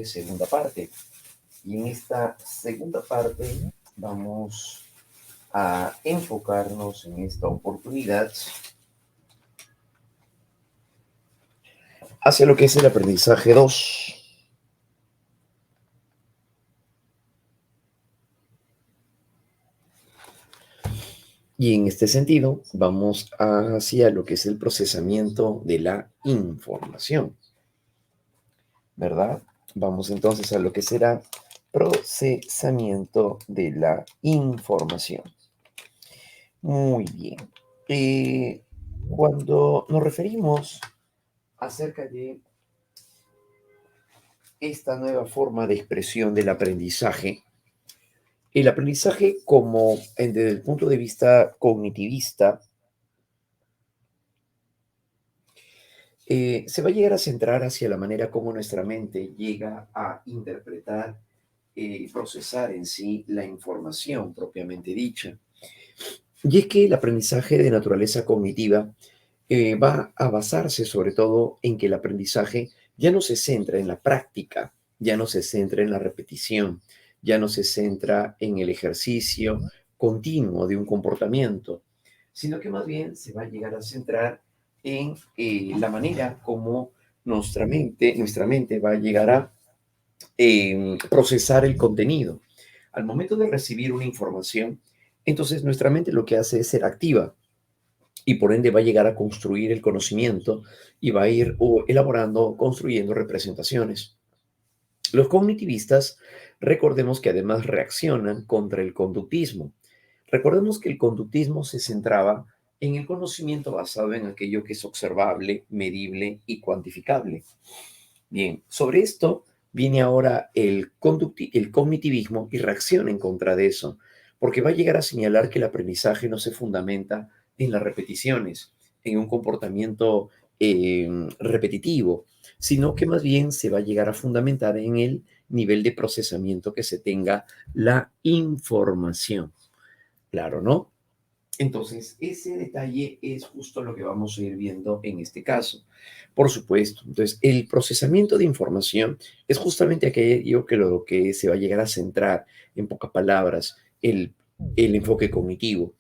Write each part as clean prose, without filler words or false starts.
segunda parte. Y en esta segunda parte vamos a enfocarnos en esta oportunidad hacia lo que es el aprendizaje 2. Y en este sentido, vamos hacia lo que es el procesamiento de la información, ¿verdad? Vamos entonces a lo que será procesamiento de la información. Muy bien. Cuando nos referimos acerca de esta nueva forma de expresión del aprendizaje, el aprendizaje como desde el punto de vista cognitivista, se va a llegar a centrar hacia la manera como nuestra mente llega a interpretar y procesar en sí la información propiamente dicha. Y es que el aprendizaje de naturaleza cognitiva va a basarse sobre todo en que el aprendizaje ya no se centra en la práctica, ya no se centra en la repetición, ya no se centra en el ejercicio continuo de un comportamiento, sino que más bien se va a llegar a centrar en la manera como nuestra mente va a llegar a procesar el contenido. Al momento de recibir una información, entonces nuestra mente lo que hace es ser activa y por ende va a llegar a construir el conocimiento y va a ir elaborando, construyendo representaciones. Los cognitivistas, recordemos que además reaccionan contra el conductismo. Recordemos que el conductismo se centraba en el conocimiento basado en aquello que es observable, medible y cuantificable. Bien, sobre esto viene ahora el cognitivismo y reacciona en contra de eso, porque va a llegar a señalar que el aprendizaje no se fundamenta en las repeticiones, en un comportamiento repetitivo, sino que más bien se va a llegar a fundamentar en el nivel de procesamiento que se tenga la información. Claro, ¿no? Entonces, ese detalle es justo lo que vamos a ir viendo en este caso. Por supuesto, entonces, el procesamiento de información es justamente aquello que lo que se va a llegar a centrar, en pocas palabras, el enfoque cognitivo,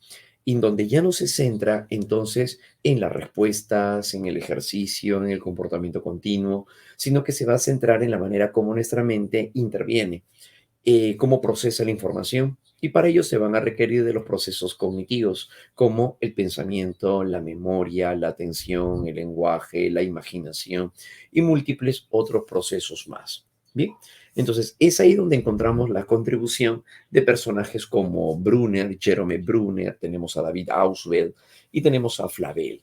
en donde ya no se centra entonces en las respuestas, en el ejercicio, en el comportamiento continuo, sino que se va a centrar en la manera como nuestra mente interviene, cómo procesa la información. Y para ello se van a requerir de los procesos cognitivos, como el pensamiento, la memoria, la atención, el lenguaje, la imaginación y múltiples otros procesos más. Bien, entonces es ahí donde encontramos la contribución de personajes como Brunner, Jerome Brunner, tenemos a David Ausubel y tenemos a Flavel.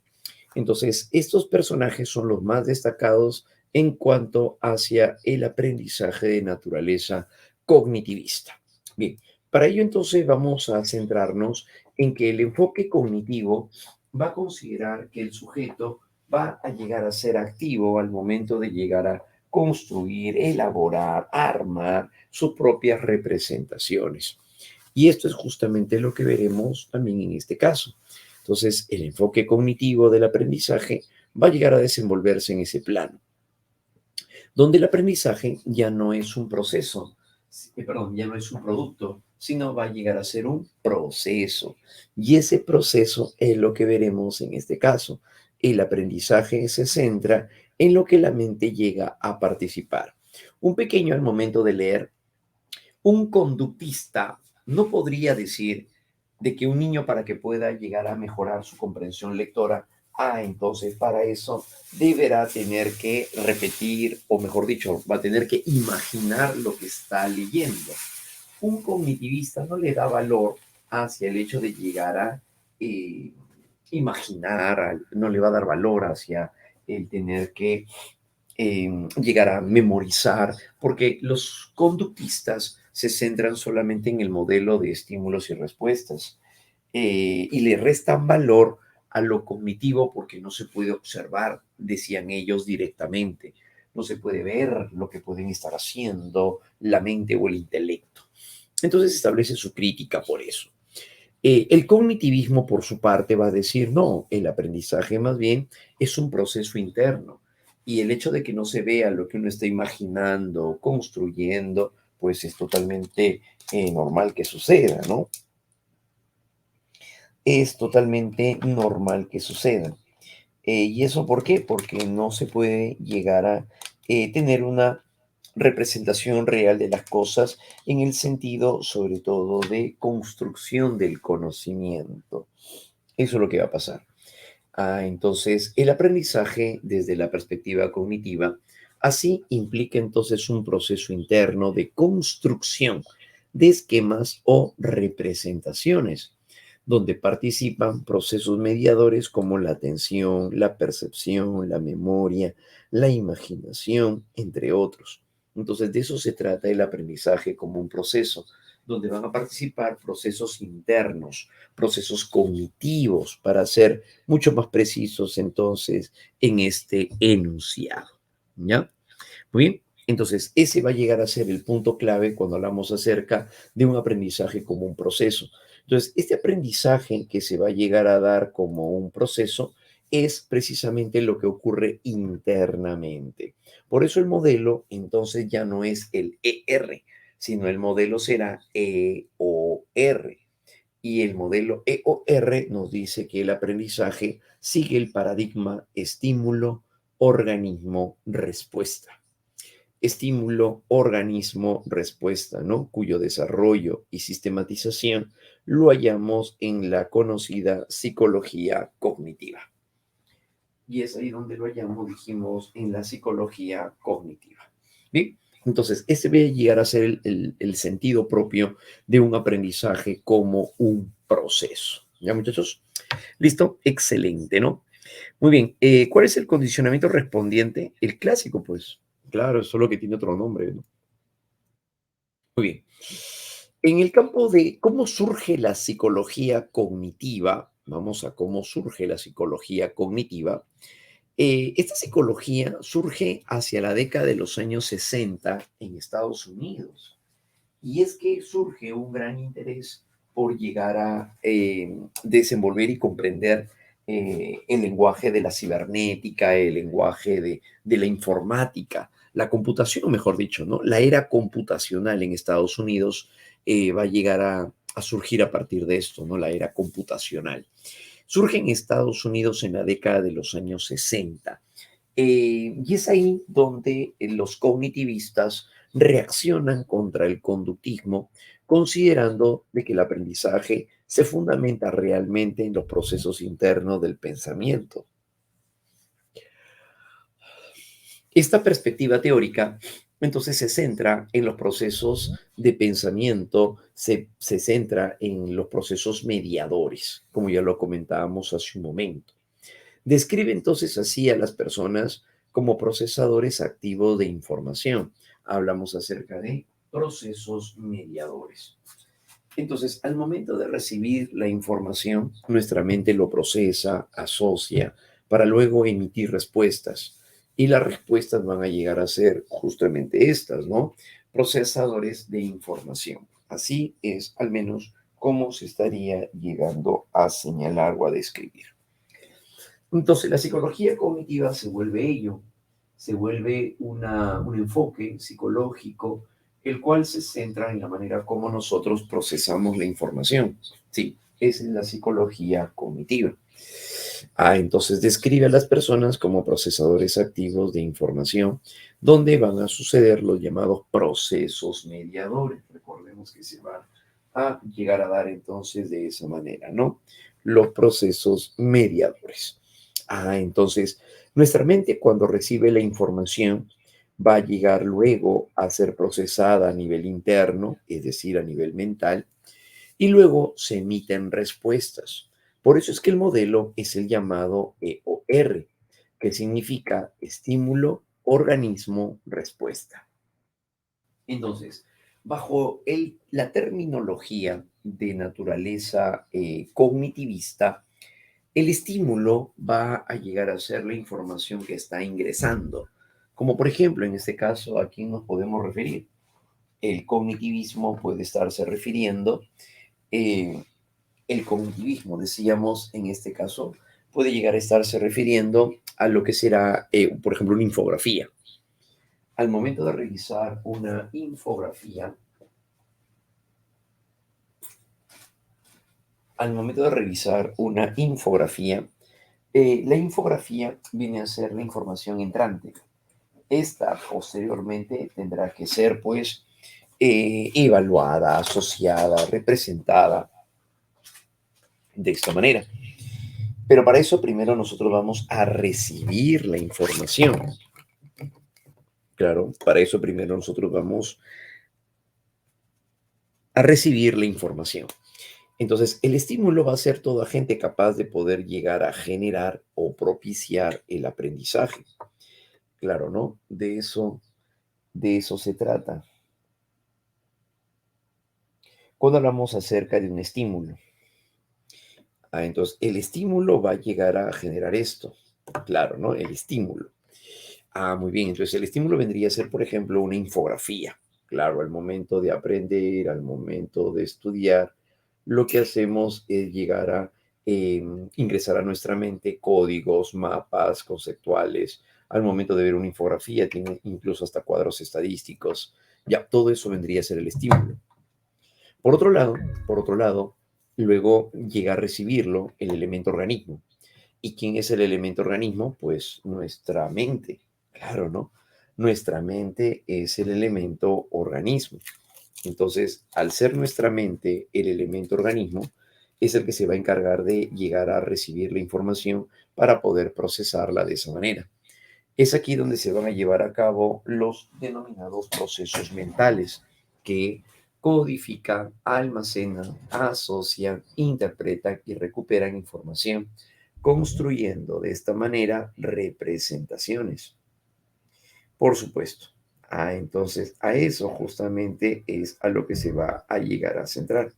Entonces, estos personajes son los más destacados en cuanto hacia el aprendizaje de naturaleza cognitivista. Bien, para ello entonces vamos a centrarnos en que el enfoque cognitivo va a considerar que el sujeto va a llegar a ser activo al momento de llegar a construir, elaborar, armar sus propias representaciones. Y esto es justamente lo que veremos también en este caso. Entonces, el enfoque cognitivo del aprendizaje va a llegar a desenvolverse en ese plano, donde el aprendizaje ya no es un proceso, perdón, ya no es un producto, sino va a llegar a ser un proceso. Y ese proceso es lo que veremos en este caso. El aprendizaje se centra en lo que la mente llega a participar. Un pequeño al momento de leer, un conductista no podría decir de que un niño para que pueda llegar a mejorar su comprensión lectora, entonces para eso deberá tener que repetir, o mejor dicho, va a tener que imaginar lo que está leyendo. Un cognitivista no le da valor hacia el hecho de llegar a imaginar, no le va a dar valor hacia el tener que llegar a memorizar, porque los conductistas se centran solamente en el modelo de estímulos y respuestas y le restan valor a lo cognitivo porque no se puede observar, decían ellos directamente, no se puede ver lo que pueden estar haciendo la mente o el intelecto. Entonces establece su crítica por eso. El cognitivismo, por su parte, va a decir, no, el aprendizaje más bien es un proceso interno. Y el hecho de que no se vea lo que uno está imaginando, construyendo, pues es totalmente normal que suceda, ¿no? Es totalmente normal que suceda. ¿Y eso por qué? Porque no se puede llegar a tener una representación real de las cosas en el sentido, sobre todo, de construcción del conocimiento. Eso es lo que va a pasar. Entonces, el aprendizaje desde la perspectiva cognitiva, así implica entonces un proceso interno de construcción de esquemas o representaciones, donde participan procesos mediadores como la atención, la percepción, la memoria, la imaginación, entre otros. Entonces, de eso se trata el aprendizaje como un proceso, donde van a participar procesos internos, procesos cognitivos, para ser mucho más precisos entonces en este enunciado. ¿Ya? Muy bien. Entonces, ese va a llegar a ser el punto clave cuando hablamos acerca de un aprendizaje como un proceso. Entonces, este aprendizaje que se va a llegar a dar como un proceso es precisamente lo que ocurre internamente. Por eso el modelo entonces ya no es el ER, sino el modelo será EOR. Y el modelo EOR nos dice que el aprendizaje sigue el paradigma estímulo, organismo, respuesta. Estímulo, organismo, respuesta, ¿no? Cuyo desarrollo y sistematización lo hallamos en la conocida psicología cognitiva. Y es ahí donde lo hallamos, dijimos, en la psicología cognitiva. Bien, entonces, este va a llegar a ser el sentido propio de un aprendizaje como un proceso. ¿Ya, muchachos? ¿Listo? Excelente, ¿no? Muy bien. ¿Cuál es el condicionamiento respondiente? El clásico, pues. Claro, solo que tiene otro nombre, ¿no? Muy bien. En el campo de cómo surge la psicología cognitiva, vamos a cómo surge la psicología cognitiva. Esta psicología surge hacia la década de los años 60 en Estados Unidos. Y es que surge un gran interés por llegar a desenvolver y comprender el lenguaje de la cibernética, el lenguaje de la informática, la computación, mejor dicho, ¿no? La era computacional en Estados Unidos va a llegar a surgir a partir de esto, ¿no? La era computacional. Surge en Estados Unidos en la década de los años 60. Y es ahí donde los cognitivistas reaccionan contra el conductismo, considerando de que el aprendizaje se fundamenta realmente en los procesos internos del pensamiento. Esta perspectiva teórica entonces se centra en los procesos de pensamiento, se centra en los procesos mediadores, como ya lo comentábamos hace un momento. Describe entonces así a las personas como procesadores activos de información. Hablamos acerca de procesos mediadores. Entonces, al momento de recibir la información, nuestra mente lo procesa, asocia, para luego emitir respuestas. Y las respuestas van a llegar a ser justamente estas, ¿no? Procesadores de información. Así es, al menos, cómo se estaría llegando a señalar o a describir. Entonces, la psicología cognitiva se vuelve ello, se vuelve un enfoque psicológico, el cual se centra en la manera como nosotros procesamos la información. Sí, esa es la psicología cognitiva. Entonces describe a las personas como procesadores activos de información, donde van a suceder los llamados procesos mediadores. Recordemos que se va a llegar a dar entonces de esa manera, ¿no? Los procesos mediadores. Entonces, nuestra mente cuando recibe la información va a llegar luego a ser procesada a nivel interno, es decir, a nivel mental, y luego se emiten respuestas. Por eso es que el modelo es el llamado EOR, que significa estímulo, organismo, respuesta. Entonces, bajo la terminología de naturaleza cognitivista, el estímulo va a llegar a ser la información que está ingresando. Como por ejemplo, en este caso, ¿a quién nos podemos referir? El cognitivismo puede estarse refiriendo, eh, el cognitivismo, decíamos en este caso, puede llegar a estarse refiriendo a lo que será, por ejemplo, una infografía. Al momento de revisar una infografía, la infografía viene a ser la información entrante. Esta posteriormente tendrá que ser, pues, evaluada, asociada, representada de esta manera. Pero para eso primero nosotros vamos a recibir la información. Claro, para eso primero nosotros vamos a recibir la información. Entonces, el estímulo va a ser todo agente capaz de poder llegar a generar o propiciar el aprendizaje. Claro, ¿no? De eso se trata. Cuando hablamos acerca de un estímulo, entonces el estímulo va a llegar a generar esto. Claro, ¿no? El estímulo. Muy bien. Entonces, el estímulo vendría a ser, por ejemplo, una infografía. Claro, al momento de aprender, al momento de estudiar, lo que hacemos es llegar a ingresar a nuestra mente códigos, mapas conceptuales. Al momento de ver una infografía, tiene incluso hasta cuadros estadísticos. Ya, todo eso vendría a ser el estímulo. Por otro lado, luego llega a recibirlo el elemento organismo. ¿Y quién es el elemento organismo? Pues nuestra mente, claro, ¿no? Nuestra mente es el elemento organismo. Entonces, al ser nuestra mente el elemento organismo, es el que se va a encargar de llegar a recibir la información para poder procesarla de esa manera. Es aquí donde se van a llevar a cabo los denominados procesos mentales que codifican, almacenan, asocian, interpretan y recuperan información, construyendo de esta manera representaciones. Por supuesto. Entonces, a eso justamente es a lo que se va a llegar a centrar.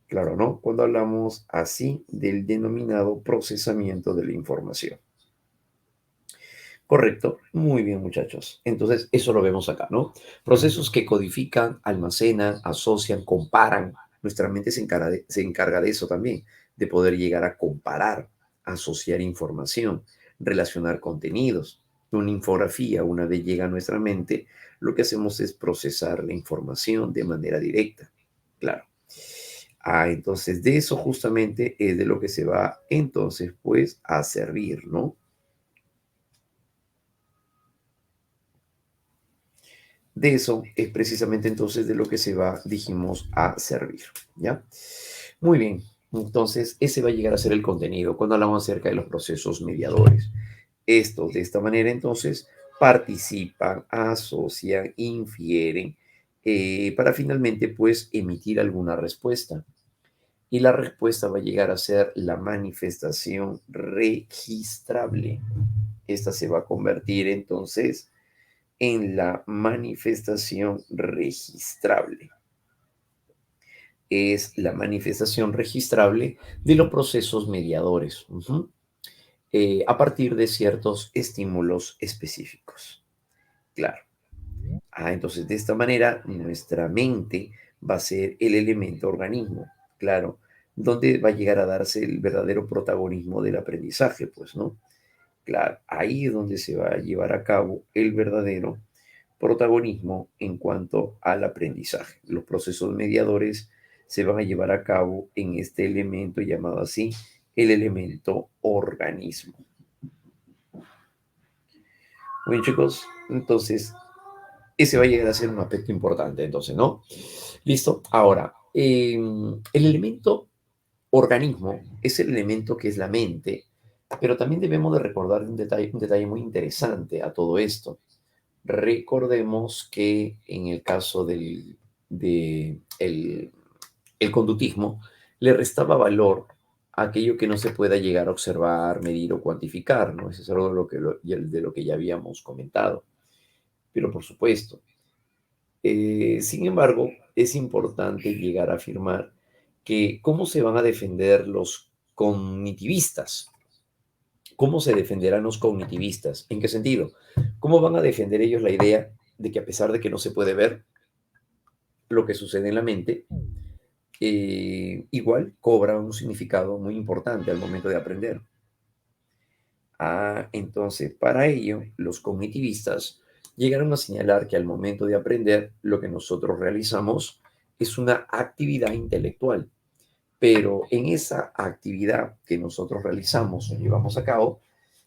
Claro, ¿no? Cuando hablamos así del denominado procesamiento de la información. Correcto, muy bien muchachos. Entonces, eso lo vemos acá, ¿no? Procesos que codifican, almacenan, asocian, comparan. Nuestra mente se encarga de eso también, de poder llegar a comparar, asociar información, relacionar contenidos. Una infografía, una vez llega a nuestra mente, lo que hacemos es procesar la información de manera directa. Claro. Entonces, de eso justamente es de lo que se va entonces, pues, a servir, ¿no? De eso es precisamente entonces de lo que se va, dijimos, a servir, ¿ya? Muy bien, entonces ese va a llegar a ser el contenido cuando hablamos acerca de los procesos mediadores. Estos, de esta manera, entonces, participan, asocian, infieren, para finalmente, pues, emitir alguna respuesta. Y la respuesta va a llegar a ser la manifestación registrable. Esta se va a convertir, entonces, en la manifestación registrable. Es la manifestación registrable de los procesos mediadores, a partir de ciertos estímulos específicos. Claro. Entonces, de esta manera, nuestra mente va a ser el elemento organismo, claro, donde va a llegar a darse el verdadero protagonismo del aprendizaje, pues, ¿no? Claro, ahí es donde se va a llevar a cabo el verdadero protagonismo en cuanto al aprendizaje. Los procesos mediadores se van a llevar a cabo en este elemento llamado así, el elemento organismo. Muy bien, chicos, entonces ese va a llegar a ser un aspecto importante, entonces, ¿no? Listo. Ahora, el elemento organismo es el elemento que es la mente, pero también debemos de recordar un detalle muy interesante a todo esto. Recordemos que en el caso el conductismo, le restaba valor a aquello que no se pueda llegar a observar, medir o cuantificar, ¿no? Eso es algo de lo que ya habíamos comentado. Pero por supuesto, sin embargo, es importante llegar a afirmar que cómo se van a defender los cognitivistas. ¿Cómo se defenderán los cognitivistas? ¿En qué sentido? ¿Cómo van a defender ellos la idea de que a pesar de que no se puede ver lo que sucede en la mente, igual cobra un significado muy importante al momento de aprender? Entonces, para ello, los cognitivistas llegaron a señalar que al momento de aprender, lo que nosotros realizamos es una actividad intelectual, pero en esa actividad que nosotros realizamos o llevamos a cabo,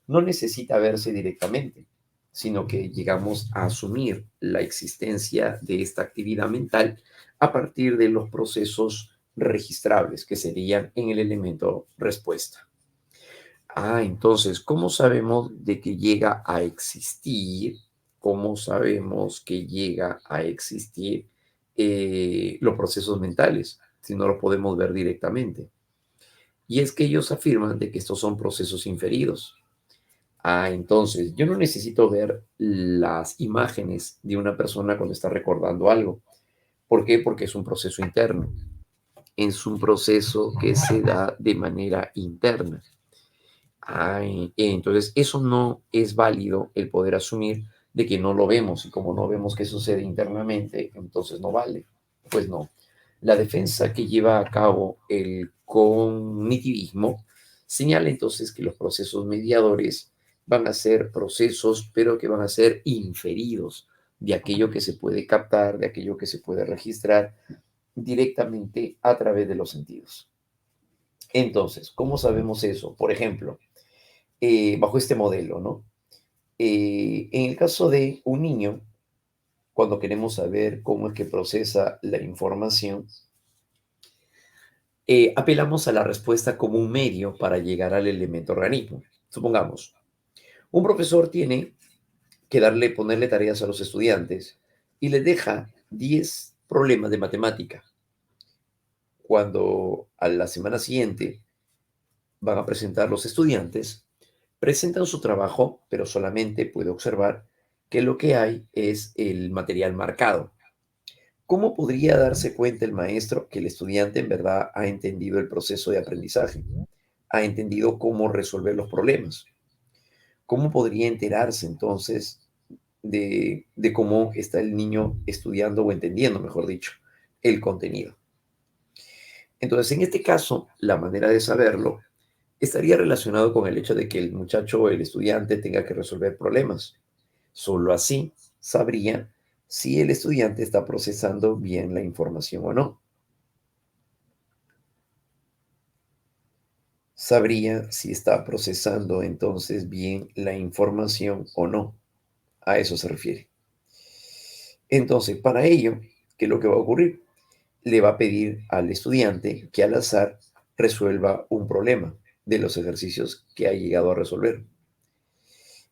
no necesita verse directamente, sino que llegamos a asumir la existencia de esta actividad mental a partir de los procesos registrables, que serían en el elemento respuesta. Entonces, ¿cómo sabemos de que llega a existir? ¿Cómo sabemos que llega a existir los procesos mentales si no los podemos ver directamente? Y es que ellos afirman de que estos son procesos inferidos. Entonces, yo no necesito ver las imágenes de una persona cuando está recordando algo. ¿Por qué? Porque es un proceso interno. Es un proceso que se da de manera interna. Entonces eso no es válido el poder asumir de que no lo vemos y como no vemos qué sucede internamente, entonces no vale. Pues no. La defensa que lleva a cabo el cognitivismo señala entonces que los procesos mediadores van a ser procesos, pero que van a ser inferidos de aquello que se puede captar, de aquello que se puede registrar directamente a través de los sentidos. Entonces, ¿cómo sabemos eso? Por ejemplo, bajo este modelo, ¿no? En el caso de un niño, cuando queremos saber cómo es que procesa la información, apelamos a la respuesta como un medio para llegar al elemento organismo. Supongamos, un profesor tiene que ponerle tareas a los estudiantes y les deja 10 problemas de matemática. Cuando a la semana siguiente van a presentar los estudiantes, presentan su trabajo, pero solamente puede observar que lo que hay es el material marcado. ¿Cómo podría darse cuenta el maestro que el estudiante en verdad ha entendido el proceso de aprendizaje? Ha entendido cómo resolver los problemas. ¿Cómo podría enterarse entonces de cómo está el niño estudiando o entendiendo, mejor dicho, el contenido? Entonces, en este caso, la manera de saberlo estaría relacionado con el hecho de que el muchacho o el estudiante tenga que resolver problemas. Solo así sabría si el estudiante está procesando bien la información o no. Sabría si está procesando entonces bien la información o no. A eso se refiere. Entonces, para ello, ¿qué es lo que va a ocurrir? Le va a pedir al estudiante que al azar resuelva un problema de los ejercicios que ha llegado a resolver.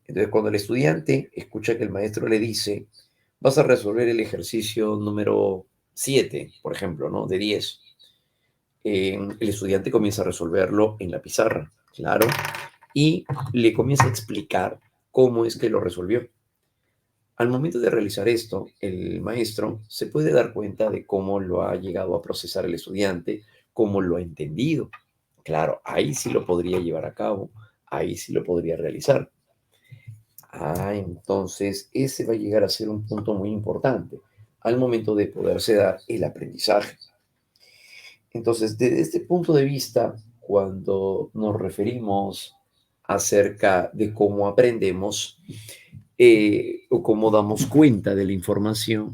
Entonces, cuando el estudiante escucha que el maestro le dice, vas a resolver el ejercicio número 7, por ejemplo, ¿no? De 10, el estudiante comienza a resolverlo en la pizarra, claro, y le comienza a explicar cómo es que lo resolvió. Al momento de realizar esto, el maestro se puede dar cuenta de cómo lo ha llegado a procesar el estudiante, cómo lo ha entendido. Claro, ahí sí lo podría llevar a cabo, ahí sí lo podría realizar. Entonces ese va a llegar a ser un punto muy importante al momento de poderse dar el aprendizaje. Entonces, desde este punto de vista, cuando nos referimos acerca de cómo aprendemos o cómo damos cuenta de la información,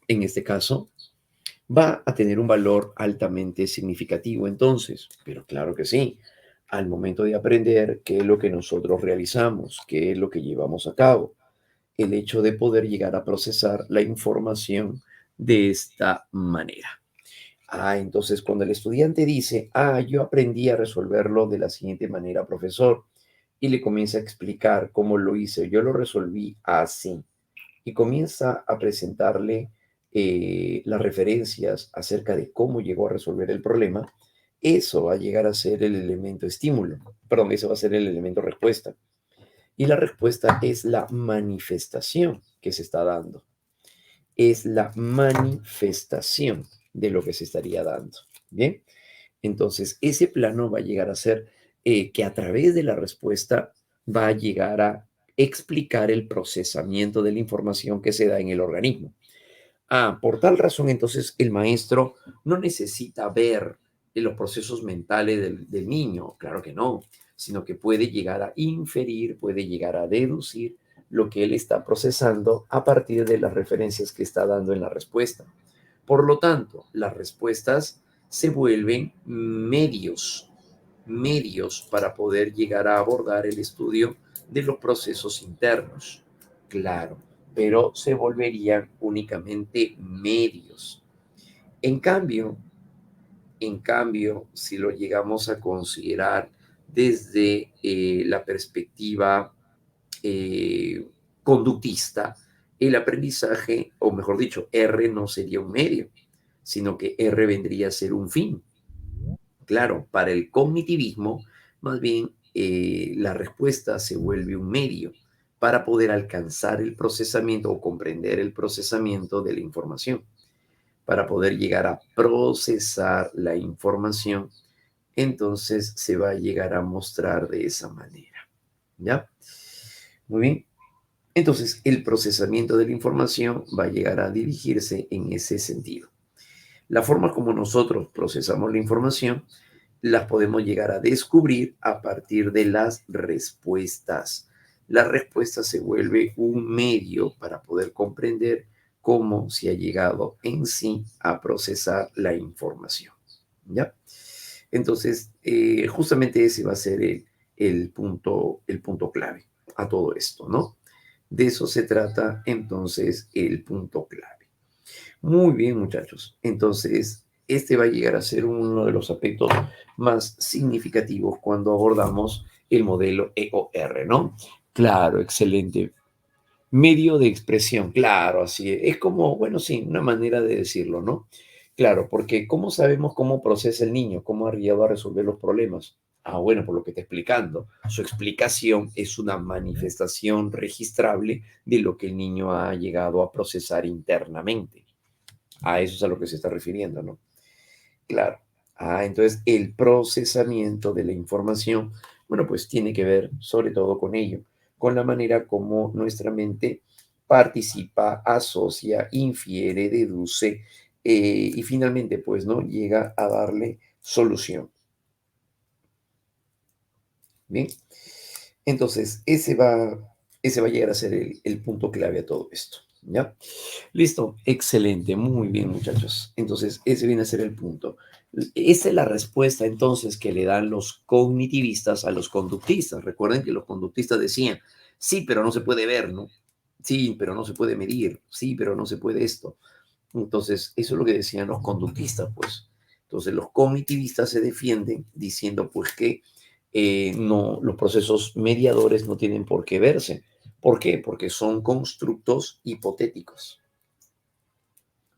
en este caso, va a tener un valor altamente significativo entonces, pero claro que sí, al momento de aprender qué es lo que nosotros realizamos, qué es lo que llevamos a cabo, el hecho de poder llegar a procesar la información de esta manera. Entonces cuando el estudiante dice, yo aprendí a resolverlo de la siguiente manera, profesor, y le comienza a explicar cómo lo hice, yo lo resolví así, y comienza a presentarle las referencias acerca de cómo llegó a resolver el problema, eso va a llegar a ser el elemento estímulo, perdón, eso va a ser el elemento respuesta. Y la respuesta es la manifestación que se está dando. Es la manifestación de lo que se estaría dando. Bien, entonces ese plano va a llegar a ser que a través de la respuesta va a llegar a explicar el procesamiento de la información que se da en el organismo. Por tal razón, entonces el maestro no necesita ver los procesos mentales del niño, claro que no, sino que puede llegar a inferir, puede llegar a deducir lo que él está procesando a partir de las referencias que está dando en la respuesta. Por lo tanto, las respuestas se vuelven medios para poder llegar a abordar el estudio de los procesos internos. Claro, pero se volverían únicamente medios. En cambio, si lo llegamos a considerar desde la perspectiva eh, conductista, el aprendizaje, o mejor dicho, R no sería un medio, sino que R vendría a ser un fin. Claro, para el cognitivismo, más bien la respuesta se vuelve un medio para poder alcanzar el procesamiento o comprender el procesamiento de la información, para poder llegar a procesar la información. Entonces se va a llegar a mostrar de esa manera. ¿Ya? Muy bien. Entonces el procesamiento de la información va a llegar a dirigirse en ese sentido. La forma como nosotros procesamos la información las podemos llegar a descubrir a partir de las respuestas. La respuesta se vuelve un medio para poder comprender cómo se ha llegado en sí a procesar la información. ¿Ya? Entonces, justamente ese va a ser el punto clave a todo esto, ¿no? De eso se trata entonces el punto clave. Muy bien, muchachos. Entonces, este va a llegar a ser uno de los aspectos más significativos cuando abordamos el modelo EOR, ¿no? Claro, excelente. Medio de expresión, claro, así es. Es como, bueno, sí, una manera de decirlo, ¿no? Claro, porque ¿cómo sabemos cómo procesa el niño? ¿Cómo ha llegado a resolver los problemas? Ah, bueno, por lo que está explicando. Su explicación es una manifestación registrable de lo que el niño ha llegado a procesar internamente. A eso es a lo que se está refiriendo, ¿no? Claro. Ah, entonces el procesamiento de la información, bueno, pues tiene que ver sobre todo con ello, con la manera como nuestra mente participa, asocia, infiere, deduce y finalmente, pues, ¿no? Llega a darle solución. Bien. Entonces, ese va a llegar a ser el punto clave a todo esto, ¿ya? Listo, excelente, muy bien muchachos. Entonces, ese viene a ser el punto. Esa es la respuesta entonces que le dan los cognitivistas a los conductistas. Recuerden que los conductistas decían, sí, pero no se puede ver, ¿no? Sí, pero no se puede medir, sí, pero no se puede esto. Entonces, eso es lo que decían los conductistas, pues. Entonces, los cognitivistas se defienden diciendo, pues, que no, los procesos mediadores no tienen por qué verse. ¿Por qué? Porque son constructos hipotéticos.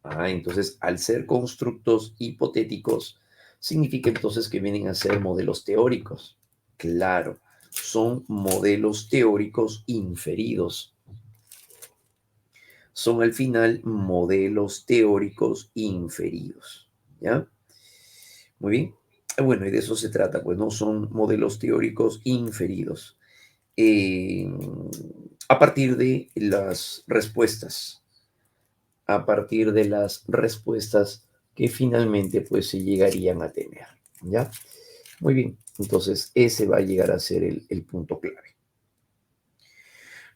Ah, entonces, al ser constructos hipotéticos, significa entonces que vienen a ser modelos teóricos. Claro, son modelos teóricos inferidos. Son al final modelos teóricos inferidos. ¿Ya? Muy bien. Bueno, y de eso se trata, pues no son modelos teóricos inferidos. Eh, a partir de las respuestas, a partir de las respuestas que finalmente pues se llegarían a tener, ¿ya? Muy bien, entonces ese va a llegar a ser el punto clave.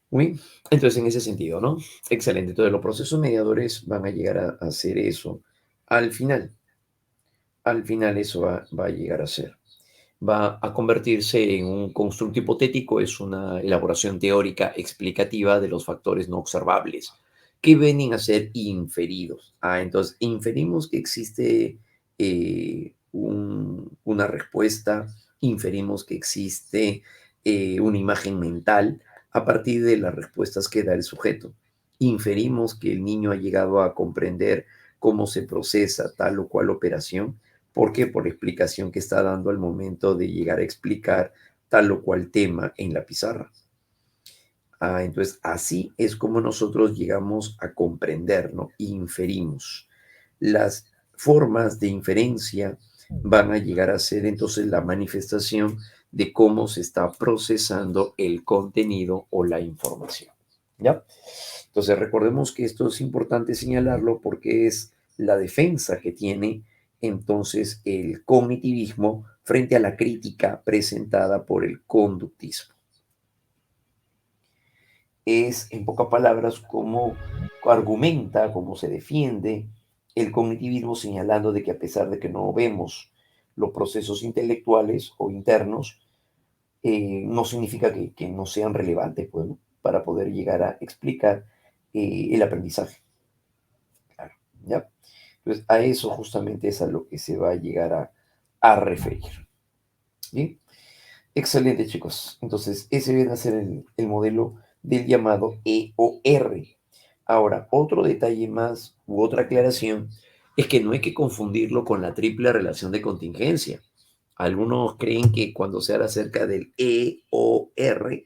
Muy bien, entonces en ese sentido, ¿no? Excelente, entonces los procesos mediadores van a llegar a hacer eso al final. Al final eso va a llegar a ser. Va a convertirse en un constructo hipotético, es una elaboración teórica explicativa de los factores no observables que vienen a ser inferidos. Ah, entonces inferimos que existe una respuesta, inferimos que existe una imagen mental a partir de las respuestas que da el sujeto. Inferimos que el niño ha llegado a comprender cómo se procesa tal o cual operación. ¿Por qué? Por la explicación que está dando al momento de llegar a explicar tal o cual tema en la pizarra. Ah, entonces, así es como nosotros llegamos a comprender, ¿no? Inferimos. Las formas de inferencia van a llegar a ser entonces la manifestación de cómo se está procesando el contenido o la información. ¿Ya? Entonces, recordemos que esto es importante señalarlo porque es la defensa que tiene entonces el cognitivismo frente a la crítica presentada por el conductismo. Es, en pocas palabras, cómo argumenta, cómo se defiende el cognitivismo, señalando de que a pesar de que no vemos los procesos intelectuales o internos, no significa que no sean relevantes, pues, ¿no? Para poder llegar a explicar el aprendizaje. Claro, ¿ya? Entonces, a eso justamente es a lo que se va a llegar a referir. ¿Bien? Excelente, chicos. Entonces, ese viene a ser el modelo del llamado EOR. Ahora, otro detalle más u otra aclaración es que no hay que confundirlo con la triple relación de contingencia. Algunos creen que cuando se habla acerca del EOR,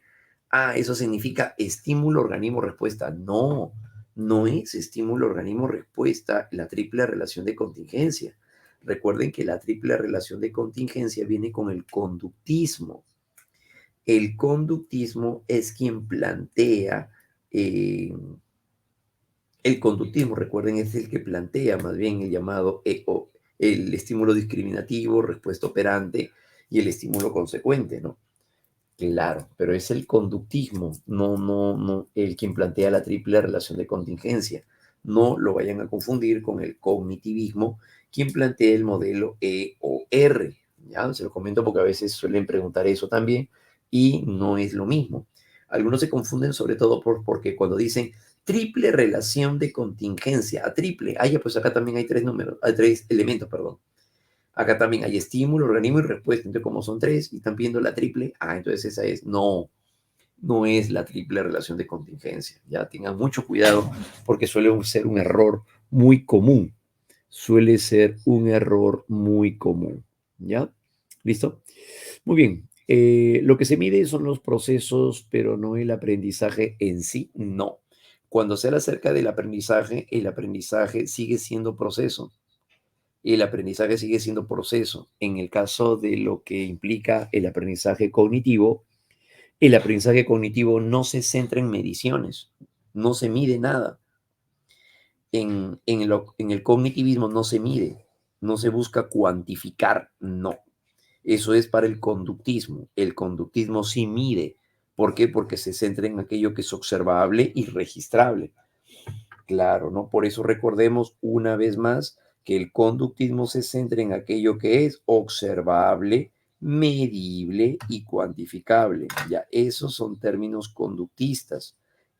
eso significa estímulo, organismo, respuesta. No, no es estímulo, organismo, respuesta la triple relación de contingencia. Recuerden que la triple relación de contingencia viene con el conductismo. El conductismo es quien plantea, el conductismo, recuerden, es el que plantea más bien el llamado el estímulo discriminativo, respuesta operante y el estímulo consecuente, ¿no? Claro, pero es el conductismo, no, el quien plantea la triple relación de contingencia. No lo vayan a confundir con el cognitivismo, quien plantea el modelo EOR. ¿Ya? Se lo comento porque a veces suelen preguntar eso también y no es lo mismo. Algunos se confunden sobre todo porque cuando dicen triple relación de contingencia, a triple, ya pues acá también hay tres elementos, perdón. Acá también hay estímulo, organismo y respuesta. Entonces, como son tres y están viendo la triple, entonces esa es, no es la triple relación de contingencia. Ya tengan mucho cuidado porque suele ser un error muy común. Suele ser un error muy común. ¿Ya? ¿Listo? Muy bien. Lo que se mide son los procesos, pero no el aprendizaje en sí, no. Cuando se habla acerca del aprendizaje, el aprendizaje sigue siendo proceso. El aprendizaje sigue siendo proceso. En el caso de lo que implica el aprendizaje cognitivo no se centra en mediciones, no se mide nada. En el cognitivismo no se mide, no se busca cuantificar, no. Eso es para el conductismo. El conductismo sí mide. ¿Por qué? Porque se centra en aquello que es observable y registrable. Claro, ¿no? Por eso recordemos una vez más que el conductismo se centra en aquello que es observable, medible y cuantificable. Ya, esos son términos conductistas.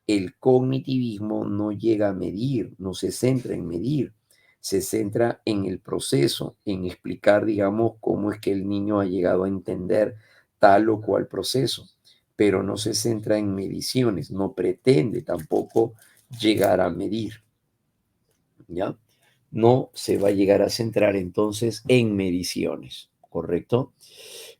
El cognitivismo no llega a medir, no se centra en medir, se centra en el proceso, en explicar, digamos, cómo es que el niño ha llegado a entender tal o cual proceso, pero no se centra en mediciones, no pretende tampoco llegar a medir, ¿ya? No se va a llegar a centrar entonces en mediciones, ¿correcto?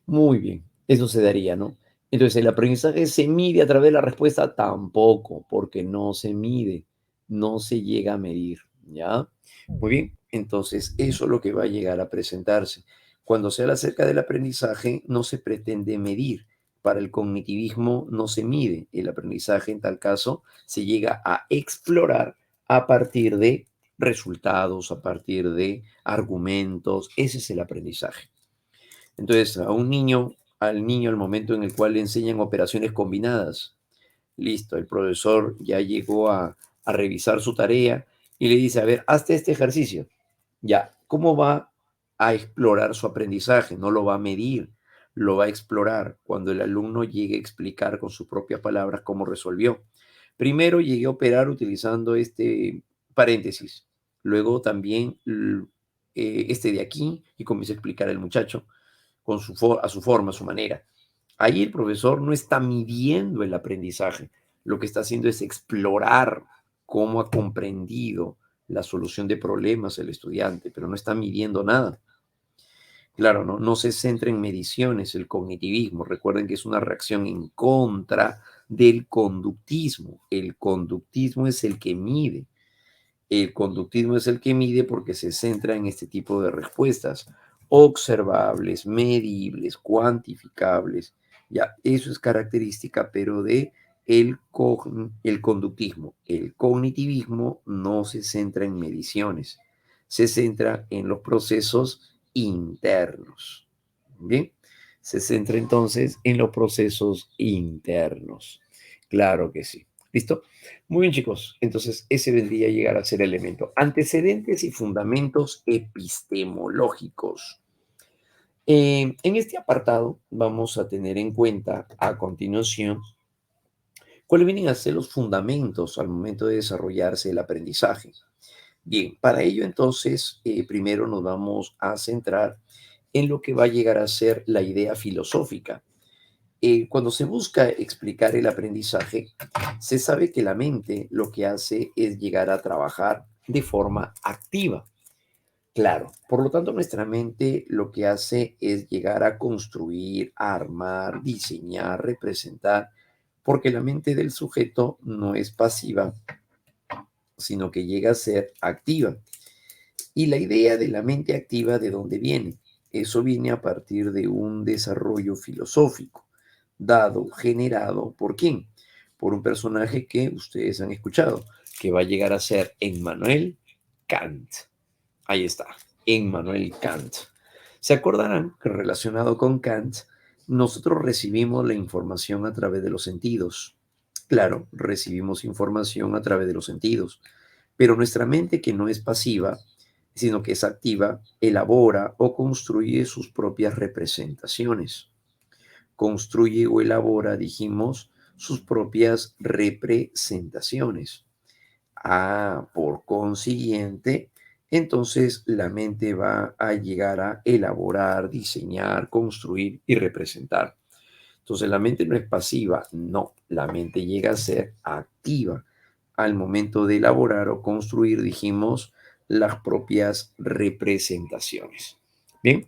Muy bien, eso se daría, ¿no? Entonces, ¿el aprendizaje se mide a través de la respuesta? Tampoco, porque no se mide, no se llega a medir, ¿ya? Muy bien, entonces eso es lo que va a llegar a presentarse. Cuando se habla acerca del aprendizaje, no se pretende medir. Para el cognitivismo no se mide. El aprendizaje, en tal caso, se llega a explorar a partir de resultados, a partir de argumentos. Ese es el aprendizaje. Entonces, al niño, al momento en el cual le enseñan operaciones combinadas, listo, el profesor ya llegó a revisar su tarea y le dice, a ver, hazte este ejercicio. Ya, ¿cómo va a explorar su aprendizaje? No lo va a medir, lo va a explorar cuando el alumno llegue a explicar con sus propias palabras cómo resolvió. Primero llegué a operar utilizando este paréntesis, luego también este de aquí y comienza a explicar el muchacho a su forma, a su manera. Ahí el profesor no está midiendo el aprendizaje, lo que está haciendo es explorar cómo ha comprendido la solución de problemas el estudiante, pero no está midiendo nada. Claro, no se centra en mediciones el cognitivismo. Recuerden que es una reacción en contra del conductismo. El conductismo es el que mide. El conductismo es el que mide porque se centra en este tipo de respuestas observables, medibles, cuantificables. Ya, eso es característica, pero de el conductismo. El cognitivismo no se centra en mediciones, se centra en los procesos internos. Bien, se centra entonces en los procesos internos. Claro que sí. ¿Listo? Muy bien, chicos. Entonces, ese vendría a llegar a ser el elemento. Antecedentes y fundamentos epistemológicos. En este apartado vamos a tener en cuenta a continuación cuáles vienen a ser los fundamentos al momento de desarrollarse el aprendizaje. Bien, para ello entonces, primero nos vamos a centrar en lo que va a llegar a ser la idea filosófica. Cuando se busca explicar el aprendizaje, se sabe que la mente lo que hace es llegar a trabajar de forma activa. Claro, por lo tanto nuestra mente lo que hace es llegar a construir, a armar, diseñar, representar, porque la mente del sujeto no es pasiva, sino que llega a ser activa. Y la idea de la mente activa, ¿de dónde viene? Eso viene a partir de un desarrollo filosófico, dado, generado, ¿por quién? Por un personaje que ustedes han escuchado, que va a llegar a ser Emmanuel Kant. Ahí está, Emmanuel Kant. Se acordarán que relacionado con Kant, nosotros recibimos la información a través de los sentidos. Claro, recibimos información a través de los sentidos, pero nuestra mente, que no es pasiva, sino que es activa, elabora o construye sus propias representaciones. Construye o elabora, dijimos, sus propias representaciones. Por consiguiente, entonces la mente va a llegar a elaborar, diseñar, construir y representar. Entonces la mente no es pasiva, no, la mente llega a ser activa al momento de elaborar o construir, dijimos, las propias representaciones. Bien,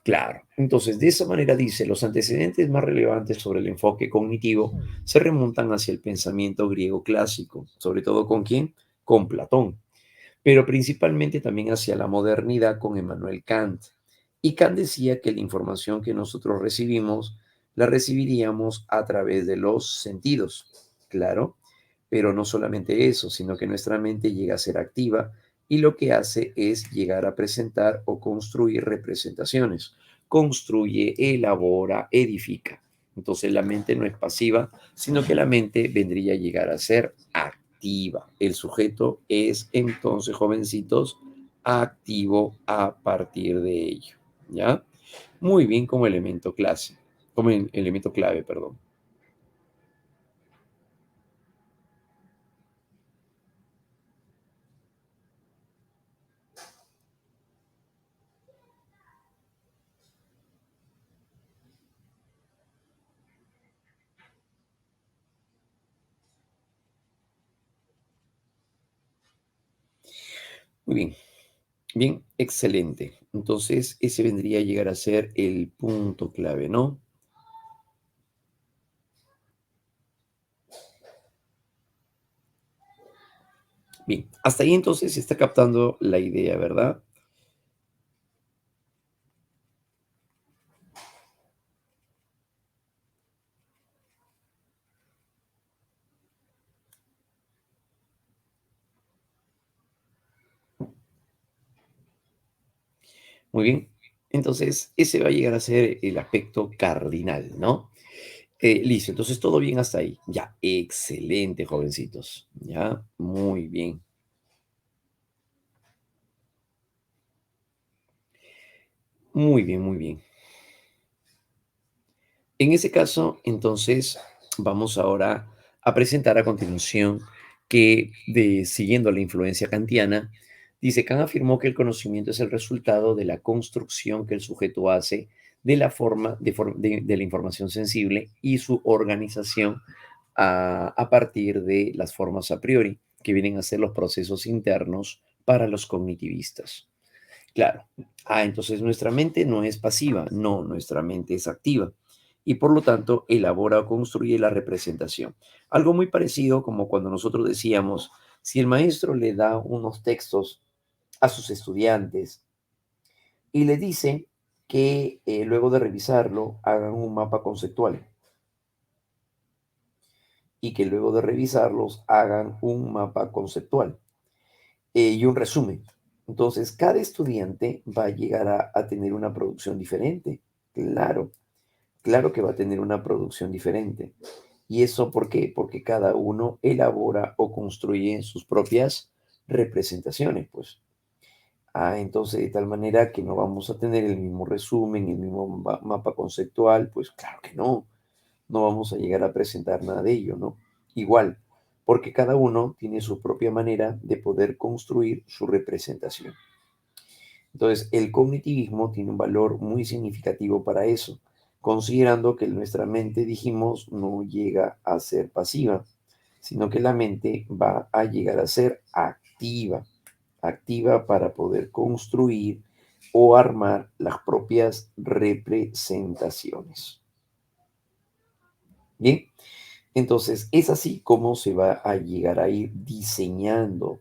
claro. Entonces, de esa manera dice, los antecedentes más relevantes sobre el enfoque cognitivo se remontan hacia el pensamiento griego clásico, sobre todo con quién, con Platón, pero principalmente también hacia la modernidad con Emmanuel Kant. Y Kant decía que la información que nosotros recibimos la recibiríamos a través de los sentidos, claro, pero no solamente eso, sino que nuestra mente llega a ser activa y lo que hace es llegar a presentar o construir representaciones. Construye, elabora, edifica. Entonces la mente no es pasiva, sino que la mente vendría a llegar a ser activa. El sujeto es entonces, jovencitos, activo a partir de ello. ¿Ya? Muy bien como elemento clase, como elemento clave, perdón. Muy bien, bien, excelente. Entonces, ese vendría a llegar a ser el punto clave, ¿no? Bien, hasta ahí entonces se está captando la idea, ¿verdad? Muy bien. Entonces, ese va a llegar a ser el aspecto cardinal, ¿no? Listo, entonces todo bien hasta ahí. Ya, excelente, jovencitos. Ya, muy bien. Muy bien, muy bien. En ese caso, entonces, vamos ahora a presentar a continuación que, siguiendo la influencia kantiana, dice, Kant afirmó que el conocimiento es el resultado de la construcción que el sujeto hace de la forma de la información sensible y su organización a partir de las formas a priori, que vienen a ser los procesos internos para los cognitivistas. Claro. Entonces nuestra mente no es pasiva, no, nuestra mente es activa y por lo tanto elabora o construye la representación. Algo muy parecido como cuando nosotros decíamos, si el maestro le da unos textos a sus estudiantes y le dice que luego de revisarlo hagan un mapa conceptual y que luego de revisarlos hagan un mapa conceptual y un resumen. Entonces, cada estudiante va a llegar a tener una producción diferente. Claro, claro que va a tener una producción diferente. ¿Y eso por qué? Porque cada uno elabora o construye sus propias representaciones, pues. Entonces, de tal manera que no vamos a tener el mismo resumen, el mismo mapa conceptual, pues claro que no, no vamos a llegar a presentar nada de ello, ¿no? Igual, porque cada uno tiene su propia manera de poder construir su representación. Entonces, el cognitivismo tiene un valor muy significativo para eso, considerando que nuestra mente, dijimos, no llega a ser pasiva, sino que la mente va a llegar a ser activa, activa para poder construir o armar las propias representaciones. Bien, entonces es así como se va a llegar a ir diseñando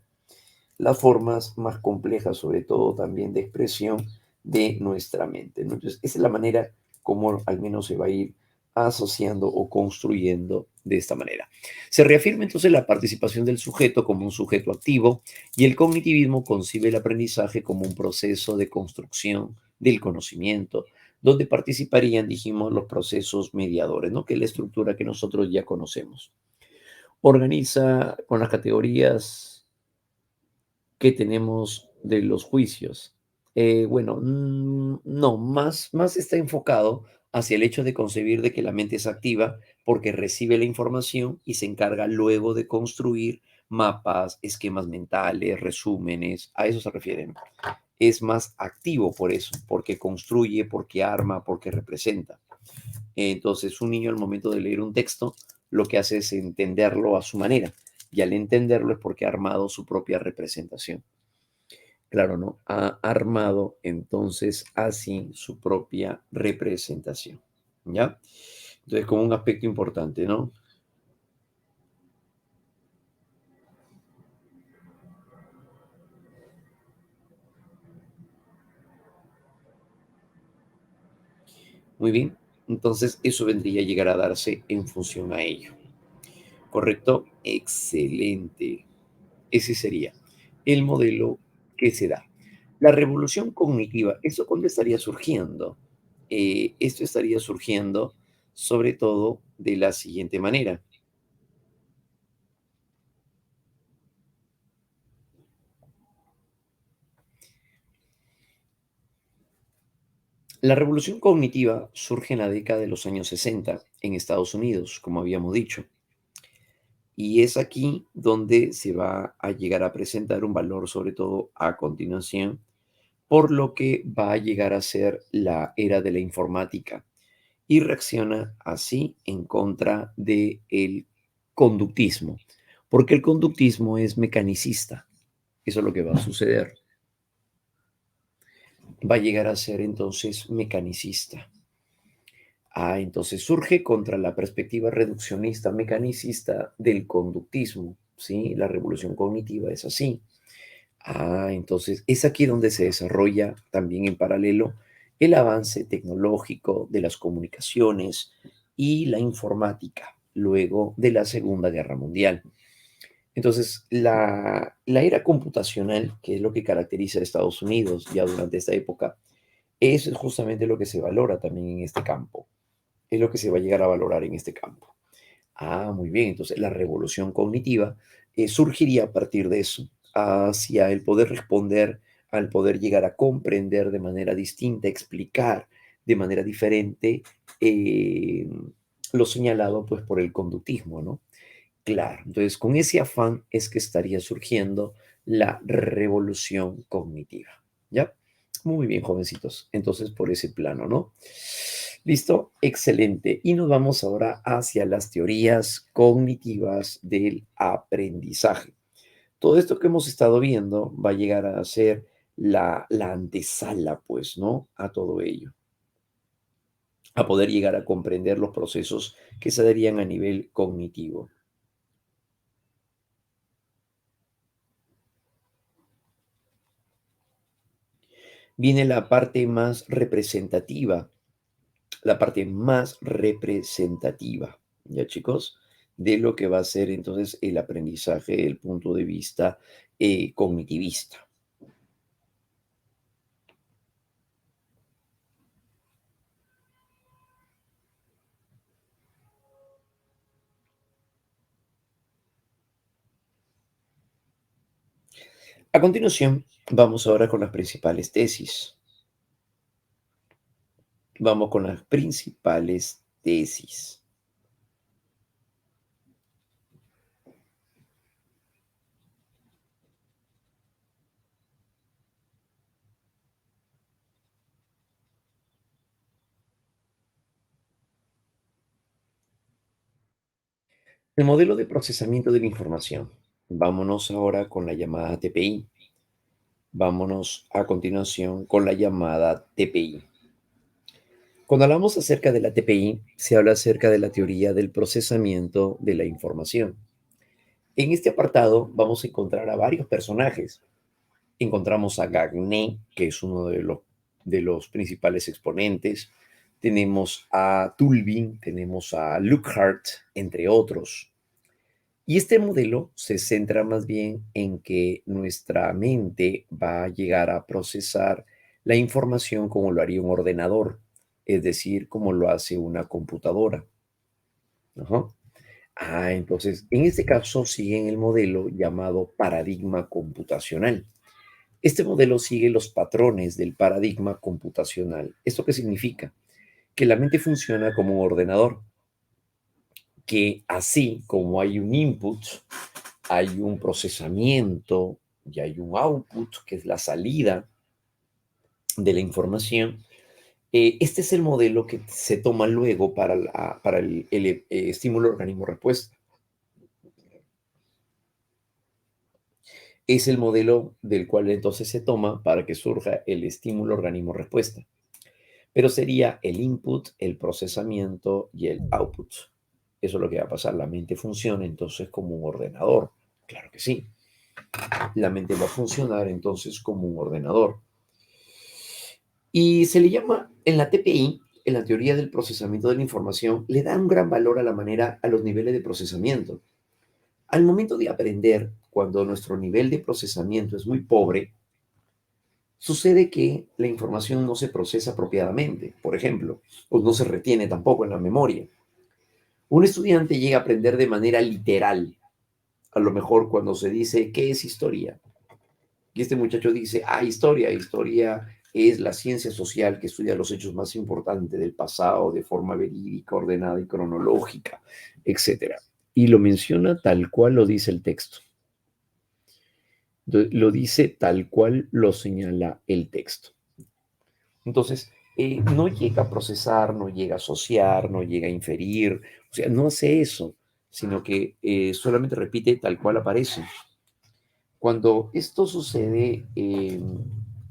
las formas más complejas, sobre todo también de expresión de nuestra mente, ¿no? Entonces, esa es la manera como al menos se va a ir asociando o construyendo de esta manera. Se reafirma entonces la participación del sujeto como un sujeto activo y el cognitivismo concibe el aprendizaje como un proceso de construcción del conocimiento, donde participarían, dijimos, los procesos mediadores, ¿no? Que es la estructura que nosotros ya conocemos. Organiza con las categorías que tenemos de los juicios. Bueno, no, más está enfocado hacia el hecho de concebir de que la mente es activa porque recibe la información y se encarga luego de construir mapas, esquemas mentales, resúmenes, a eso se refieren. Es más activo por eso, porque construye, porque arma, porque representa. Entonces, un niño al momento de leer un texto, lo que hace es entenderlo a su manera, y al entenderlo es porque ha armado su propia representación. Claro, ¿no? Ha armado entonces así su propia representación, ¿ya? Entonces, como un aspecto importante, ¿no? Muy bien. Entonces, eso vendría a llegar a darse en función a ello. ¿Correcto? Excelente. Ese sería el modelo que se da. La revolución cognitiva, ¿eso cuándo estaría surgiendo? Esto estaría surgiendo sobre todo de la siguiente manera. La revolución cognitiva surge en la década de los años 60 en Estados Unidos, como habíamos dicho, y es aquí donde se va a llegar a presentar un valor, sobre todo a continuación, por lo que va a llegar a ser la era de la informática y reacciona así en contra del conductismo, porque el conductismo es mecanicista. Eso es lo que va a suceder. Va a llegar a ser entonces mecanicista. Entonces surge contra la perspectiva reduccionista, mecanicista del conductismo, ¿sí? La revolución cognitiva es así. Entonces es aquí donde se desarrolla también en paralelo el avance tecnológico de las comunicaciones y la informática luego de la Segunda Guerra Mundial. Entonces, la era computacional, que es lo que caracteriza a Estados Unidos ya durante esta época, es justamente lo que se valora también en este campo, es lo que se va a llegar a valorar en este campo. Muy bien. Entonces, la revolución cognitiva surgiría a partir de eso, hacia el poder responder, al poder llegar a comprender de manera distinta, explicar de manera diferente lo señalado pues por el conductismo, ¿no? Claro. Entonces, con ese afán es que estaría surgiendo la revolución cognitiva, ¿ya? Muy bien, jovencitos. Entonces, por ese plano, ¿no? ¿Listo? Excelente. Y nos vamos ahora hacia las teorías cognitivas del aprendizaje. Todo esto que hemos estado viendo va a llegar a ser la antesala, pues, ¿no? A todo ello, a poder llegar a comprender los procesos que se darían a nivel cognitivo. Viene la parte más representativa, ¿ya chicos? De lo que va a ser entonces el aprendizaje desde el punto de vista cognitivista. A continuación, vamos ahora con las principales tesis. Vamos con las principales tesis. El modelo de procesamiento de la información. Vámonos ahora con la llamada TPI. Vámonos a continuación con la llamada TPI. Cuando hablamos acerca de la TPI, se habla acerca de la teoría del procesamiento de la información. En este apartado vamos a encontrar a varios personajes. Encontramos a Gagné, que es uno de los principales exponentes. Tenemos a Tulvin, tenemos a Lookhart, entre otros. Y este modelo se centra más bien en que nuestra mente va a llegar a procesar la información como lo haría un ordenador, es decir, como lo hace una computadora. Ajá. Entonces, en este caso siguen el modelo llamado paradigma computacional. Este modelo sigue los patrones del paradigma computacional. ¿Esto qué significa? Que la mente funciona como un ordenador, que así como hay un input, hay un procesamiento y hay un output, que es la salida de la información. Este es el modelo que se toma luego para el estímulo organismo-respuesta. Es el modelo del cual entonces se toma para que surja el estímulo organismo-respuesta. Pero sería el input, el procesamiento y el output. Eso es lo que va a pasar. La mente funciona entonces como un ordenador. Claro que sí. La mente va a funcionar entonces como un ordenador. Y se le llama en la TPI, en la teoría del procesamiento de la información, le da un gran valor a la manera, a los niveles de procesamiento. Al momento de aprender, cuando nuestro nivel de procesamiento es muy pobre, sucede que la información no se procesa apropiadamente, por ejemplo, o no se retiene tampoco en la memoria. Un estudiante llega a aprender de manera literal, a lo mejor cuando se dice, ¿qué es historia? Y este muchacho dice, historia es la ciencia social que estudia los hechos más importantes del pasado de forma verídica, ordenada y cronológica, etcétera. Y lo menciona tal cual lo dice el texto. Lo dice tal cual lo señala el texto. Entonces, no llega a procesar, no llega a asociar, no llega a inferir, o sea, no hace eso, sino que solamente repite tal cual aparece. Cuando esto sucede,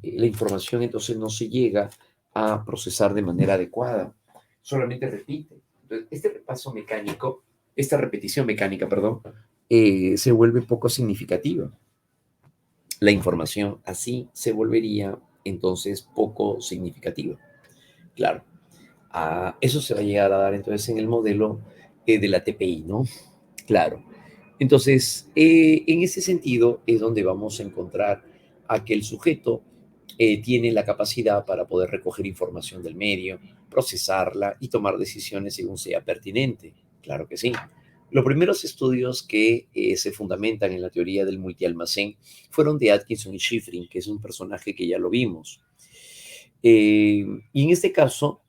la información entonces no se llega a procesar de manera adecuada, solamente repite. Entonces, este repaso mecánico, esta repetición mecánica, perdón, se vuelve poco significativa. La información así se volvería entonces poco significativa. Claro, eso se va a llegar a dar entonces en el modelo de la TPI, ¿no? Claro. Entonces, en ese sentido es donde vamos a encontrar a que el sujeto tiene la capacidad para poder recoger información del medio, procesarla y tomar decisiones según sea pertinente. Claro que sí. Los primeros estudios que se fundamentan en la teoría del multialmacén fueron de Atkinson y Shiffrin, que es un personaje que ya lo vimos. Y en este caso,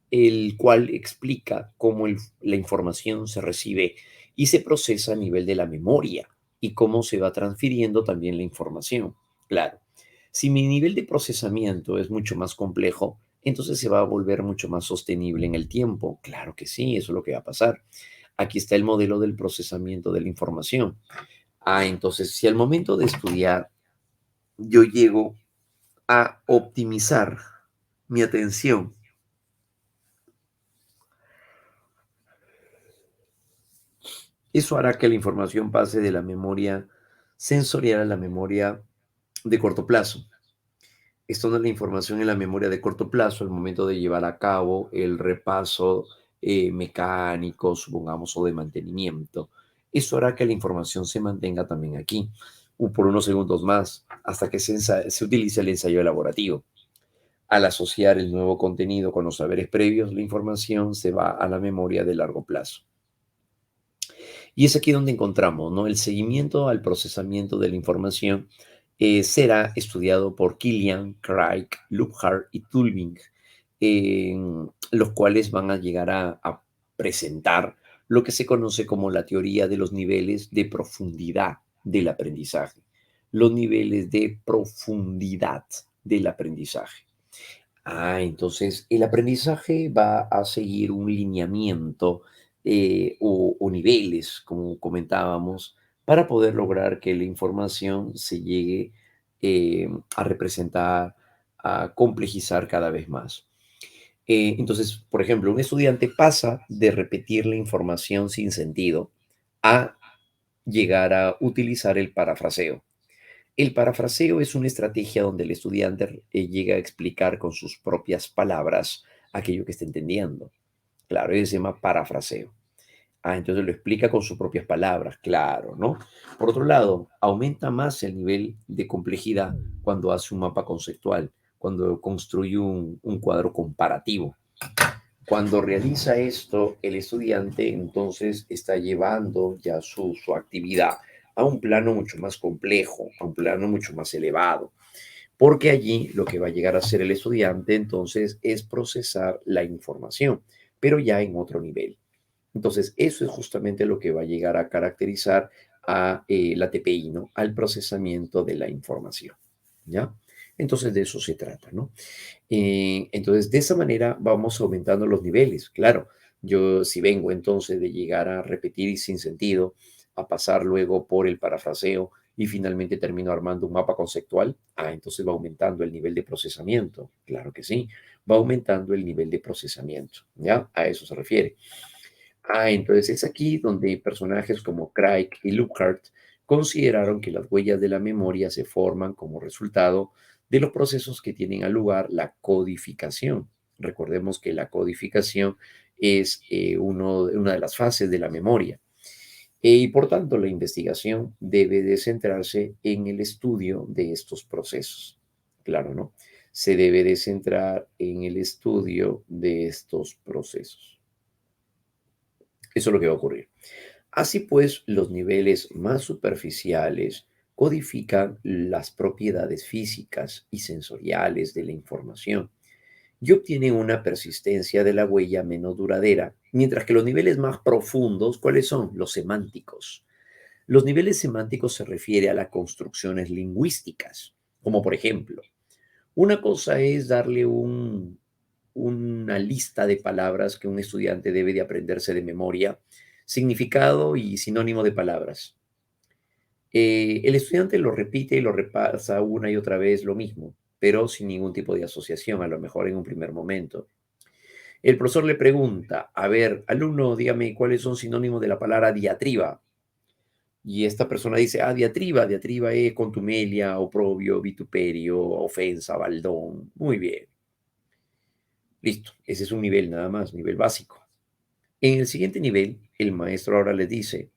el cual explica cómo la información se recibe y se procesa a nivel de la memoria y cómo se va transfiriendo también la información. Claro, si mi nivel de procesamiento es mucho más complejo, entonces se va a volver mucho más sostenible en el tiempo. Claro que sí, eso es lo que va a pasar. Aquí está el modelo del procesamiento de la información. Entonces, si al momento de estudiar yo llego a optimizar mi atención, eso hará que la información pase de la memoria sensorial a la memoria de corto plazo. Esto no es la información en la memoria de corto plazo al momento de llevar a cabo el repaso mecánico, supongamos, o de mantenimiento. Eso hará que la información se mantenga también aquí por unos segundos más hasta que se utilice el ensayo elaborativo. Al asociar el nuevo contenido con los saberes previos, la información se va a la memoria de largo plazo. Y es aquí donde encontramos, ¿no? El seguimiento al procesamiento de la información será estudiado por Killian, Craig, Lookhart y Tulving, los cuales van a llegar a presentar lo que se conoce como la teoría de los niveles de profundidad del aprendizaje. Los niveles de profundidad del aprendizaje. Entonces el aprendizaje va a seguir un lineamiento o niveles, como comentábamos, para poder lograr que la información se llegue a representar, a complejizar cada vez más. Entonces, por ejemplo, un estudiante pasa de repetir la información sin sentido a llegar a utilizar el parafraseo. El parafraseo es una estrategia donde el estudiante llega a explicar con sus propias palabras aquello que está entendiendo. Claro, eso se llama parafraseo. Entonces lo explica con sus propias palabras, claro, ¿no? Por otro lado, aumenta más el nivel de complejidad cuando hace un mapa conceptual, cuando construye un cuadro comparativo. Cuando realiza esto, el estudiante entonces está llevando ya su actividad a un plano mucho más complejo, a un plano mucho más elevado, porque allí lo que va a llegar a hacer el estudiante entonces es procesar la información, pero ya en otro nivel. Entonces, eso es justamente lo que va a llegar a caracterizar a la TPI, ¿no? Al procesamiento de la información, ¿ya? Entonces, de eso se trata, ¿no? Entonces, de esa manera vamos aumentando los niveles. Claro, yo si vengo entonces de llegar a repetir y sin sentido, a pasar luego por el parafraseo y finalmente termino armando un mapa conceptual, entonces va aumentando el nivel de procesamiento. Claro que sí, va aumentando el nivel de procesamiento, ¿ya? A eso se refiere. Entonces es aquí donde personajes como Craig y Lookhart consideraron que las huellas de la memoria se forman como resultado de los procesos que tienen a lugar la codificación. Recordemos que la codificación es una de las fases de la memoria. Y por tanto, la investigación debe de centrarse en el estudio de estos procesos. Claro, ¿no? Se debe de centrar en el estudio de estos procesos. Eso es lo que va a ocurrir. Así pues, los niveles más superficiales codifican las propiedades físicas y sensoriales de la información y obtienen una persistencia de la huella menos duradera, mientras que los niveles más profundos, ¿cuáles son? Los semánticos. Los niveles semánticos se refiere a las construcciones lingüísticas, como por ejemplo, una cosa es darle una lista de palabras que un estudiante debe de aprenderse de memoria, significado y sinónimo de palabras. El estudiante lo repite y lo repasa una y otra vez lo mismo, pero sin ningún tipo de asociación, a lo mejor en un primer momento. El profesor le pregunta, a ver, alumno, dígame cuáles son sinónimos de la palabra diatriba. Y esta persona dice, diatriba es contumelia, oprobio, vituperio, ofensa, baldón. Muy bien, listo. Ese es un nivel nada más, nivel básico. En el siguiente nivel, el maestro ahora les dice,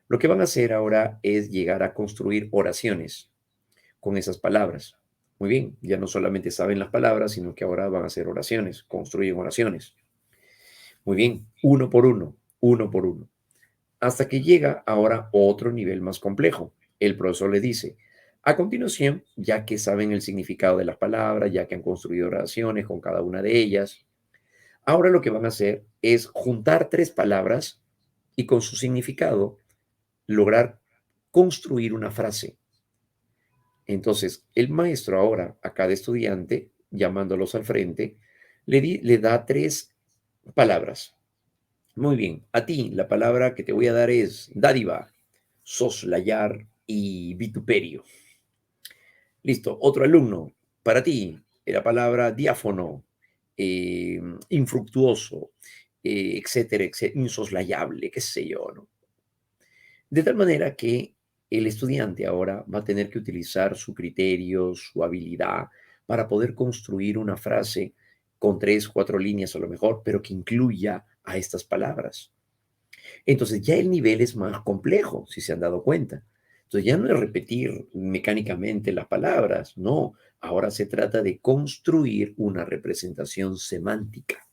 lo que van a hacer ahora es llegar a construir oraciones con esas palabras. Muy bien, ya no solamente saben las palabras, sino que ahora van a hacer oraciones, construyen oraciones. Muy bien, uno por uno, uno por uno. Hasta que llega ahora otro nivel más complejo. El profesor le dice, a continuación, ya que saben el significado de las palabras, ya que han construido oraciones con cada una de ellas, ahora lo que van a hacer es juntar tres palabras y con su significado lograr construir una frase. Entonces, el maestro ahora a cada estudiante, llamándolos al frente, le da tres palabras. Muy bien, a ti la palabra que te voy a dar es dádiva, soslayar y vituperio. Listo, otro alumno, para ti la palabra diáfono, infructuoso, etcétera, etcétera, insoslayable, qué sé yo, ¿no? De tal manera que el estudiante ahora va a tener que utilizar su criterio, su habilidad para poder construir una frase con tres, cuatro líneas a lo mejor, pero que incluya a estas palabras. Entonces ya el nivel es más complejo, si se han dado cuenta. Entonces ya no es repetir mecánicamente las palabras, no. Ahora se trata de construir una representación semántica.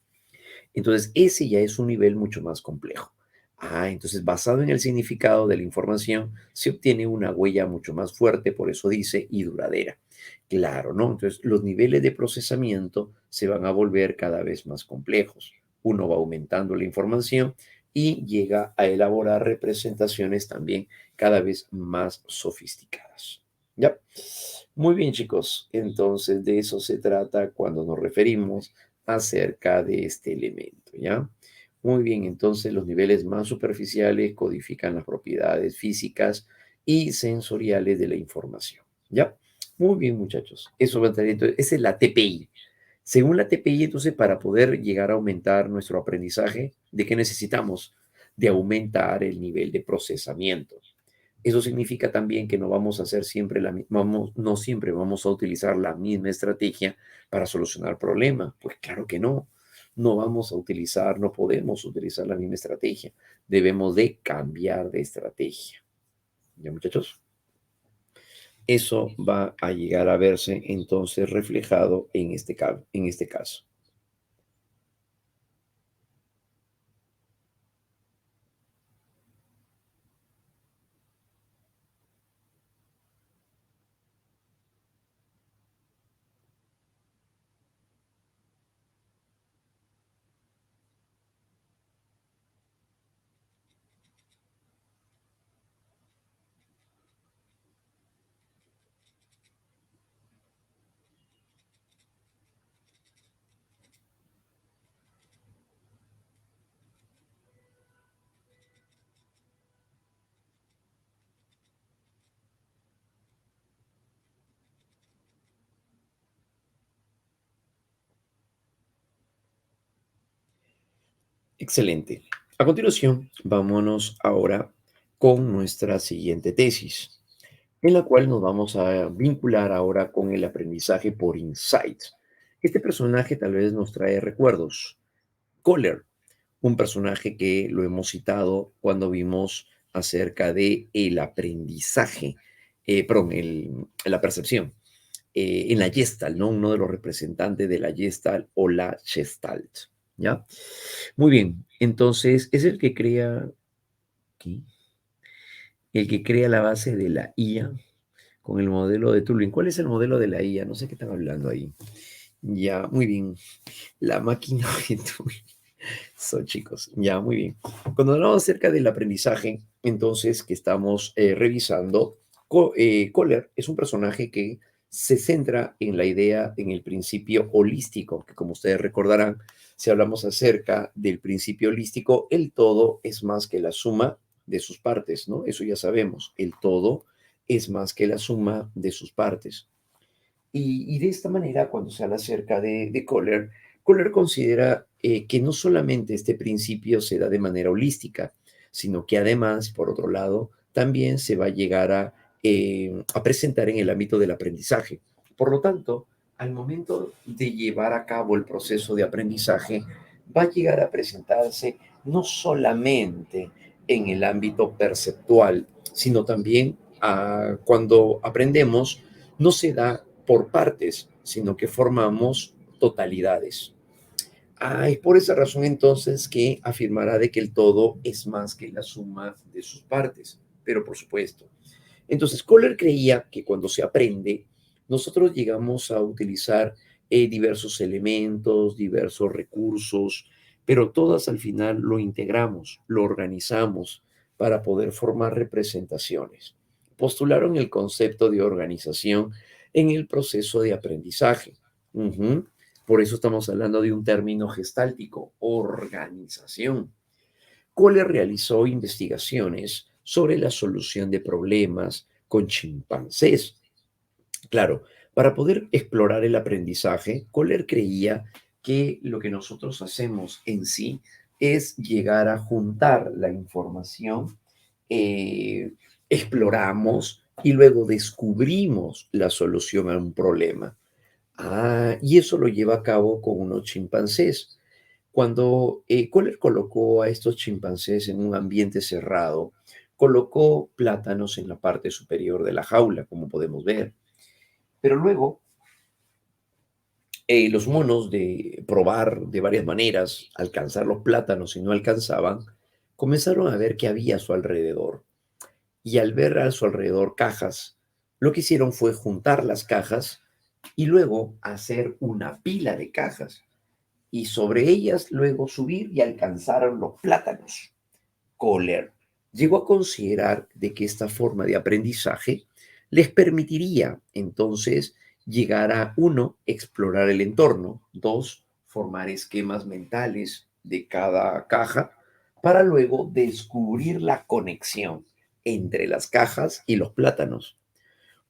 Entonces ese ya es un nivel mucho más complejo. Entonces, basado en el significado de la información, se obtiene una huella mucho más fuerte, por eso dice, y duradera. Claro, ¿no? Entonces, los niveles de procesamiento se van a volver cada vez más complejos. Uno va aumentando la información y llega a elaborar representaciones también cada vez más sofisticadas. ¿Ya? Muy bien, chicos. Entonces, de eso se trata cuando nos referimos acerca de este elemento, ¿ya? Muy bien, entonces los niveles más superficiales codifican las propiedades físicas y sensoriales de la información, ¿ya? Muy bien, muchachos. Eso va a estar, entonces, esa es la TPI. Según la TPI, entonces, para poder llegar a aumentar nuestro aprendizaje, ¿de qué necesitamos? De aumentar el nivel de procesamiento. Eso significa también que no vamos a hacer siempre no siempre vamos a utilizar la misma estrategia para solucionar problemas. Pues claro que no. No vamos a utilizar, no podemos utilizar la misma estrategia. Debemos de cambiar de estrategia. ¿Ya, muchachos? Eso va a llegar a verse entonces reflejado en este caso. Excelente. A continuación, vámonos ahora con nuestra siguiente tesis, en la cual nos vamos a vincular ahora con el aprendizaje por insights. Este personaje tal vez nos trae recuerdos. Kohler, un personaje que lo hemos citado cuando vimos acerca de el aprendizaje, perdón, la percepción, en la Gestalt, ¿no? Uno de los representantes de la Gestalt o la Gestalt, ¿ya? Muy bien, entonces es el que crea, ¿qué? El que crea la base de la IA con el modelo de Turing. ¿Cuál es el modelo de la IA? No sé qué están hablando ahí. Ya, muy bien. La máquina de Turing. Son chicos. Ya, muy bien. Cuando hablamos acerca del aprendizaje, entonces, que estamos revisando, Kohler es un personaje que se centra en la idea, en el principio holístico, que como ustedes recordarán, si hablamos acerca del principio holístico, el todo es más que la suma de sus partes, ¿no? Eso ya sabemos, el todo es más que la suma de sus partes. Y de esta manera, cuando se habla acerca de Kohler, Kohler considera que no solamente este principio se da de manera holística, sino que además, por otro lado, también se va a llegar a presentar en el ámbito del aprendizaje. Por lo tanto, al momento de llevar a cabo el proceso de aprendizaje, va a llegar a presentarse no solamente en el ámbito perceptual, sino también cuando aprendemos no se da por partes, sino que formamos totalidades. Es por esa razón entonces que afirmará de que el todo es más que la suma de sus partes, pero por supuesto. Entonces, Kohler creía que cuando se aprende, nosotros llegamos a utilizar diversos elementos, diversos recursos, pero todas al final lo integramos, lo organizamos para poder formar representaciones. Postularon el concepto de organización en el proceso de aprendizaje. Ujú. Por eso estamos hablando de un término gestáltico, organización. Kohler realizó investigaciones sobre la solución de problemas con chimpancés. Claro, para poder explorar el aprendizaje, Kohler creía que lo que nosotros hacemos en sí es llegar a juntar la información, eh, exploramos y luego descubrimos la solución a un problema. Y eso lo lleva a cabo con unos chimpancés. Cuando Kohler colocó a estos chimpancés en un ambiente cerrado, colocó plátanos en la parte superior de la jaula, como podemos ver. Pero luego los monos de probar de varias maneras, alcanzar los plátanos y no alcanzaban, comenzaron a ver que había a su alrededor. Y al ver a su alrededor cajas, lo que hicieron fue juntar las cajas y luego hacer una pila de cajas. Y sobre ellas luego subir y alcanzaron los plátanos. Kohler llegó a considerar de que esta forma de aprendizaje les permitiría entonces llegar a uno, explorar el entorno, dos, formar esquemas mentales de cada caja para luego descubrir la conexión entre las cajas y los plátanos.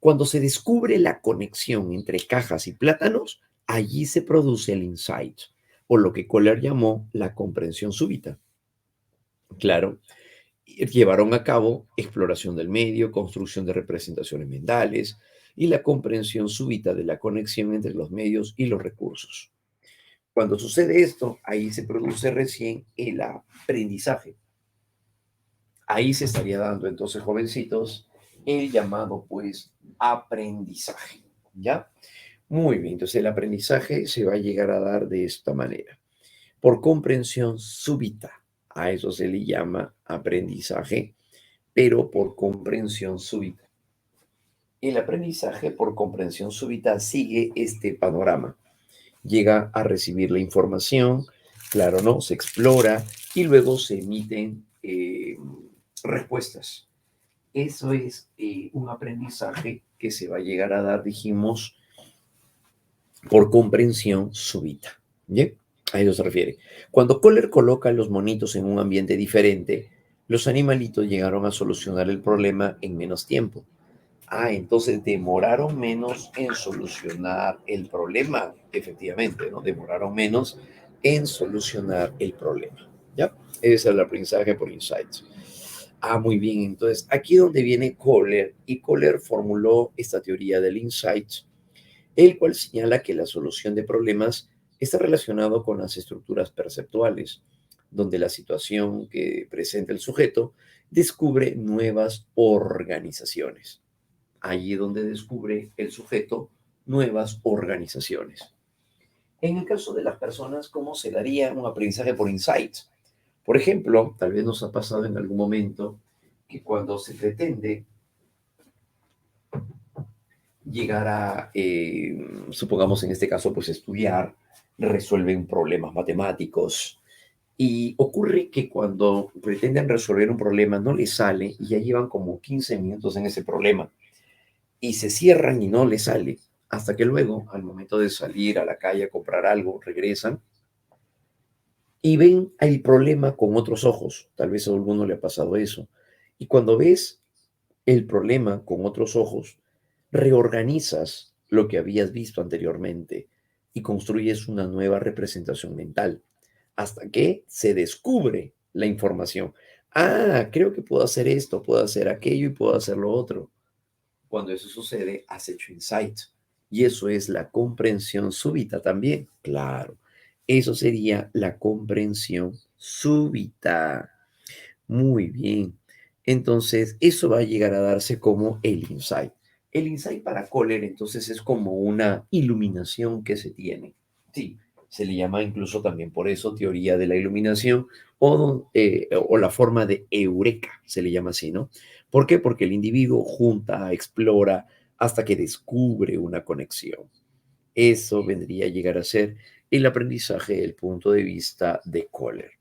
Cuando se descubre la conexión entre cajas y plátanos, allí se produce el insight, o lo que Kohler llamó la comprensión súbita. Claro, llevaron a cabo exploración del medio, construcción de representaciones mentales y la comprensión súbita de la conexión entre los medios y los recursos. Cuando sucede esto, ahí se produce recién el aprendizaje. Ahí se estaría dando entonces, jovencitos, el llamado pues aprendizaje. ¿Ya? Muy bien, entonces el aprendizaje se va a llegar a dar de esta manera, por comprensión súbita. A eso se le llama aprendizaje, pero por comprensión súbita. El aprendizaje por comprensión súbita sigue este panorama. Llega a recibir la información, claro, ¿no? Se explora y luego se emiten respuestas. Eso es un aprendizaje que se va a llegar a dar, dijimos, por comprensión súbita. ¿Bien? A eso se refiere. Cuando Kohler coloca a los monitos en un ambiente diferente, los animalitos llegaron a solucionar el problema en menos tiempo. Entonces demoraron menos en solucionar el problema, efectivamente, ¿no? Demoraron menos en solucionar el problema, ¿ya? Ese es el aprendizaje por insights. Muy bien, entonces aquí es donde viene Kohler, y Kohler formuló esta teoría del insight, el cual señala que la solución de problemas está relacionado con las estructuras perceptuales, donde la situación que presenta el sujeto descubre nuevas organizaciones. Allí es donde descubre el sujeto nuevas organizaciones. En el caso de las personas, ¿cómo se daría un aprendizaje por insights? Por ejemplo, tal vez nos ha pasado en algún momento que cuando se pretende llegar a, supongamos en este caso, pues estudiar, resuelven problemas matemáticos y ocurre que cuando pretenden resolver un problema no les sale y ya llevan como 15 minutos en ese problema y se cierran y no les sale, hasta que luego, al momento de salir a la calle a comprar algo, regresan y ven el problema con otros ojos. Tal vez a alguno le ha pasado eso. Y cuando ves el problema con otros ojos, reorganizas lo que habías visto anteriormente y construyes una nueva representación mental hasta que se descubre la información. Creo que puedo hacer esto, puedo hacer aquello y puedo hacer lo otro. Cuando eso sucede, has hecho insight. Y eso es la comprensión súbita también. Claro, eso sería la comprensión súbita. Muy bien. Entonces, eso va a llegar a darse como el insight. El insight para Kohler, entonces, es como una iluminación que se tiene. Sí, se le llama incluso también por eso teoría de la iluminación o la forma de eureka, se le llama así, ¿no? ¿Por qué? Porque el individuo junta, explora, hasta que descubre una conexión. Eso vendría a llegar a ser el aprendizaje desde el punto de vista de Kohler.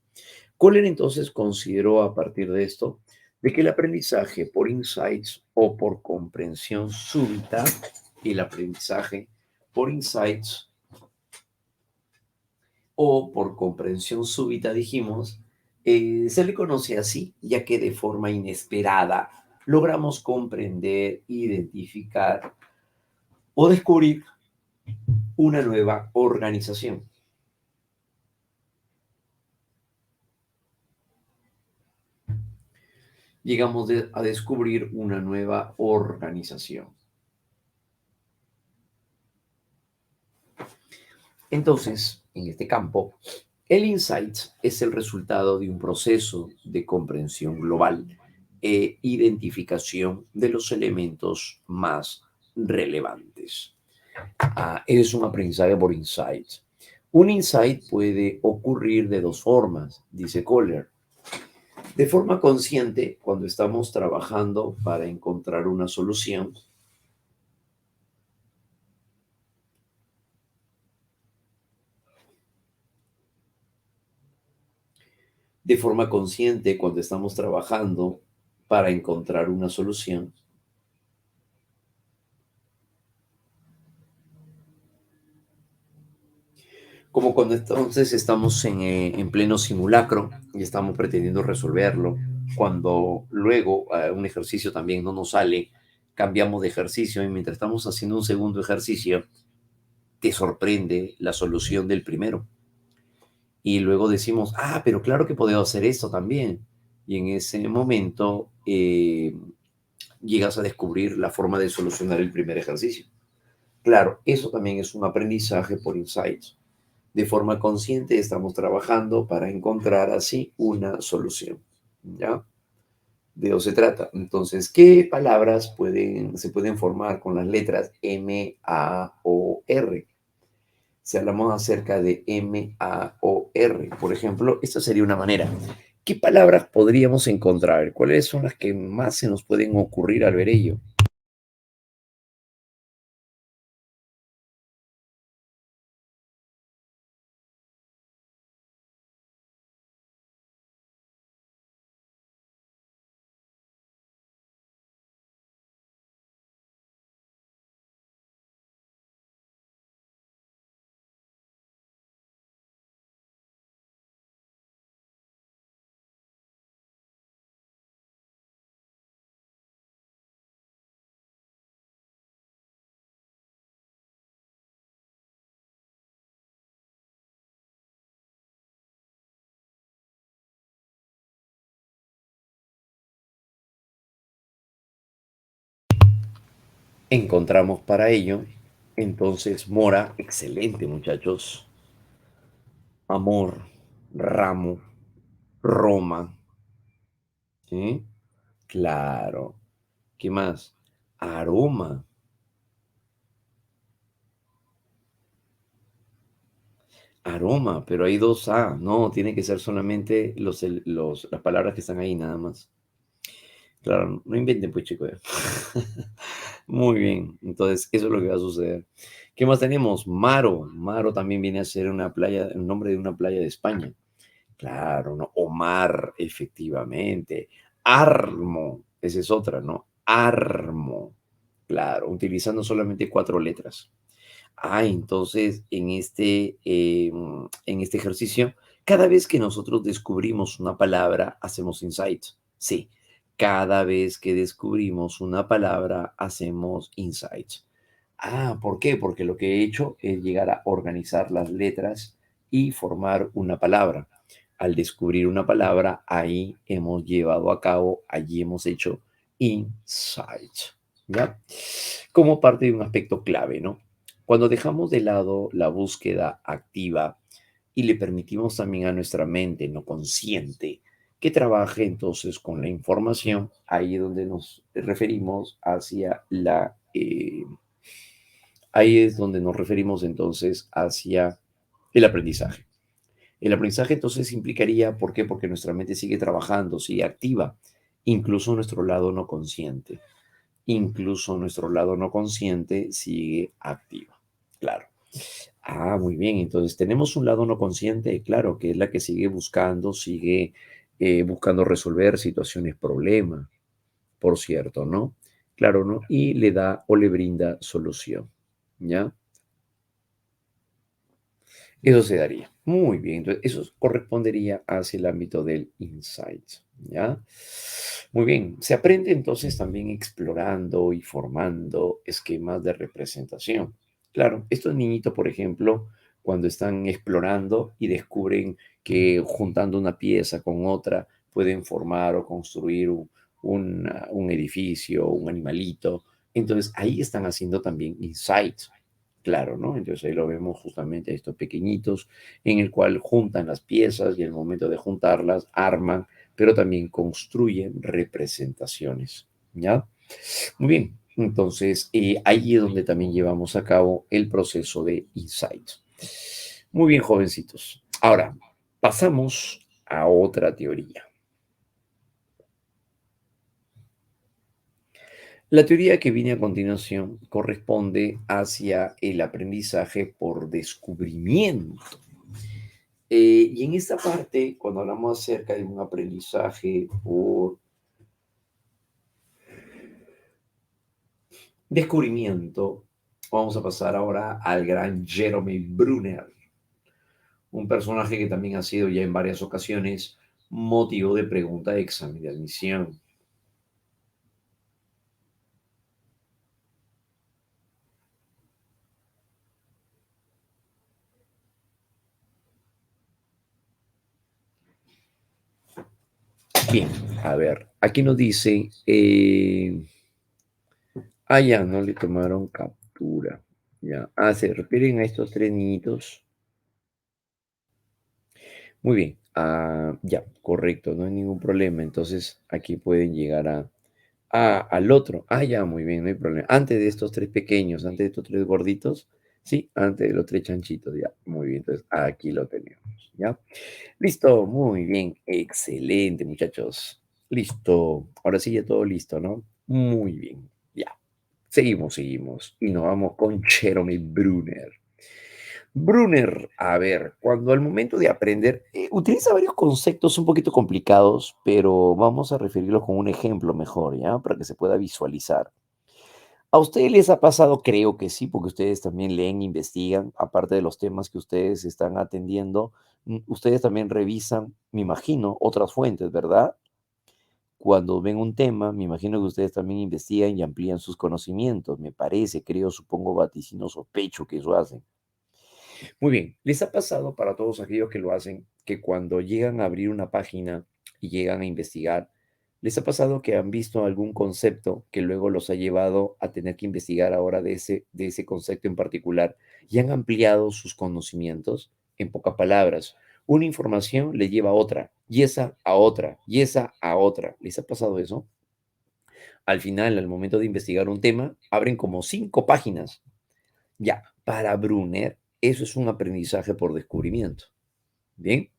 Kohler entonces consideró a partir de esto de que el aprendizaje por insights o por comprensión súbita, el aprendizaje por insights o por comprensión súbita, dijimos, se le conoce así, ya que de forma inesperada logramos comprender, identificar o descubrir una nueva organización. Llegamos a descubrir una nueva organización. Entonces, en este campo, el insight es el resultado de un proceso de comprensión global e identificación de los elementos más relevantes. Es un aprendizaje por insight. Un insight puede ocurrir de dos formas, dice Kohler. De forma consciente, cuando estamos trabajando para encontrar una solución, de forma consciente, cuando estamos trabajando para encontrar una solución, como cuando entonces estamos en pleno simulacro y estamos pretendiendo resolverlo, cuando luego un ejercicio también no nos sale, cambiamos de ejercicio y mientras estamos haciendo un segundo ejercicio, te sorprende la solución del primero. Y luego decimos, ah, pero claro que podemos hacer esto también. Y en ese momento llegas a descubrir la forma de solucionar el primer ejercicio. Claro, eso también es un aprendizaje por insights. De forma consciente estamos trabajando para encontrar así una solución. ¿Ya? De eso se trata. Entonces, ¿qué palabras se pueden formar con las letras M, A o R? Si hablamos acerca de M, A o R, por ejemplo, esta sería una manera. ¿Qué palabras podríamos encontrar? ¿Cuáles son las que más se nos pueden ocurrir al ver ello? Encontramos para ello, entonces, Mora, excelente muchachos, amor, ramo, Roma, ¿sí? Claro. ¿Qué más? Aroma, aroma, pero hay dos A, no, tiene que ser solamente las palabras que están ahí nada más. Claro, no inventen pues chicos. Muy bien, entonces eso es lo que va a suceder. ¿Qué más tenemos? Maro. Maro también viene a ser una playa, el nombre de una playa de España. Claro, ¿no? Omar, efectivamente. Armo, esa es otra, ¿no? Armo. Claro, utilizando solamente cuatro letras. Ah, entonces en este ejercicio, cada vez que nosotros descubrimos una palabra, hacemos insights. Sí, cada vez que descubrimos una palabra, hacemos insights. Ah, ¿por qué? Porque lo que he hecho es llegar a organizar las letras y formar una palabra. Al descubrir una palabra, ahí hemos llevado a cabo, allí hemos hecho insights, ¿ya? Como parte de un aspecto clave, ¿no? Cuando dejamos de lado la búsqueda activa y le permitimos también a nuestra mente no consciente que trabaje entonces con la información, ahí es donde nos referimos hacia ahí es donde nos referimos entonces hacia el aprendizaje. El aprendizaje entonces implicaría, ¿por qué? Porque nuestra mente sigue trabajando, sigue activa, incluso nuestro lado no consciente. Incluso nuestro lado no consciente sigue activo. Claro. Ah, muy bien. Entonces tenemos un lado no consciente, claro, que es la que sigue buscando resolver situaciones, problemas, por cierto, ¿no? Claro, ¿no? Y le da o le brinda solución, ¿ya? Eso se daría. Muy bien. Entonces, eso correspondería hacia el ámbito del insight, ¿ya? Muy bien. Se aprende entonces también explorando y formando esquemas de representación. Claro, estos niñitos, por ejemplo, cuando están explorando y descubren que juntando una pieza con otra pueden formar o construir un edificio, un animalito, entonces ahí están haciendo también insights. Claro, ¿no? Entonces ahí lo vemos justamente a estos pequeñitos, en el cual juntan las piezas y al momento de juntarlas arman, pero también construyen representaciones, ¿ya? Muy bien, entonces ahí es donde también llevamos a cabo el proceso de insight. Muy bien, jovencitos. Ahora, pasamos a otra teoría. La teoría que viene a continuación corresponde hacia el aprendizaje por descubrimiento. Y en esta parte, cuando hablamos acerca de un aprendizaje por descubrimiento, vamos a pasar ahora al gran Jeremy Brunner, un personaje que también ha sido ya en varias ocasiones motivo de pregunta de examen de admisión. Bien, a ver, aquí nos dice, ya, no le tomaron captura. Ya, se refieren a estos tres niñitos. Muy bien, ya, correcto, no hay ningún problema. Entonces, aquí pueden llegar al otro. Ya, muy bien, no hay problema. Antes de estos tres pequeños, antes de estos tres gorditos, sí, antes de los tres chanchitos, ya, muy bien. Entonces, aquí lo tenemos, ¿ya? Listo, muy bien, excelente, muchachos. Listo, ahora sí ya todo listo, ¿no? Muy bien, ya. Seguimos. Y nos vamos con Jeremy Brunner. Brunner, a ver, cuando al momento de aprender, utiliza varios conceptos un poquito complicados, pero vamos a referirlos con un ejemplo mejor, ¿ya? Para que se pueda visualizar. ¿A ustedes les ha pasado? Creo que sí, porque ustedes también leen, investigan, aparte de los temas que ustedes están atendiendo, ustedes también revisan, me imagino, otras fuentes, ¿verdad? Cuando ven un tema, me imagino que ustedes también investigan y amplían sus conocimientos, me parece, creo, supongo, vaticino, sospecho que eso hacen. Muy bien, ¿les ha pasado para todos aquellos que lo hacen que cuando llegan a abrir una página y llegan a investigar, les ha pasado que han visto algún concepto que luego los ha llevado a tener que investigar ahora de ese concepto en particular y han ampliado sus conocimientos? En pocas palabras, una información le lleva a otra, y esa a otra, y esa a otra. ¿Les ha pasado eso? Al final, al momento de investigar un tema, abren como 5 páginas. Ya, para Brunner, eso es un aprendizaje por descubrimiento. Bien.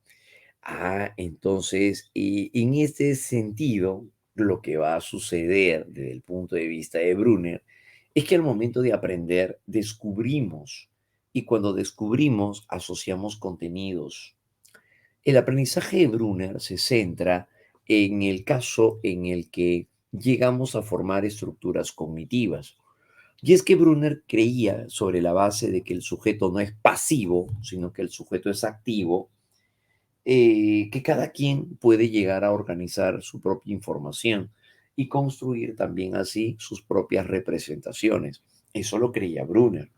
Entonces, en este sentido, lo que va a suceder desde el punto de vista de Brunner es que al momento de aprender descubrimos, y cuando descubrimos asociamos contenidos. El aprendizaje de Brunner se centra en el caso en el que llegamos a formar estructuras cognitivas. Y es que Brunner creía, sobre la base de que el sujeto no es pasivo, sino que el sujeto es activo, que cada quien puede llegar a organizar su propia información y construir también así sus propias representaciones. Eso lo creía Brunner.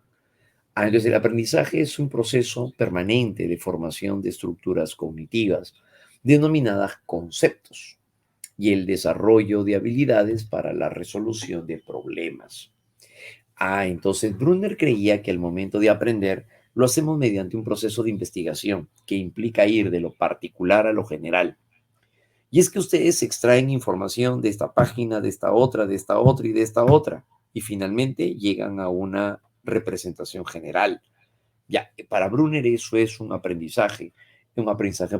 Entonces, el aprendizaje es un proceso permanente de formación de estructuras cognitivas, denominadas conceptos, y el desarrollo de habilidades para la resolución de problemas. Entonces Brunner creía que al momento de aprender lo hacemos mediante un proceso de investigación que implica ir de lo particular a lo general. Y es que ustedes extraen información de esta página, de esta otra, de esta otra y de esta otra, y finalmente llegan a una representación general. Ya, para Brunner eso es un aprendizaje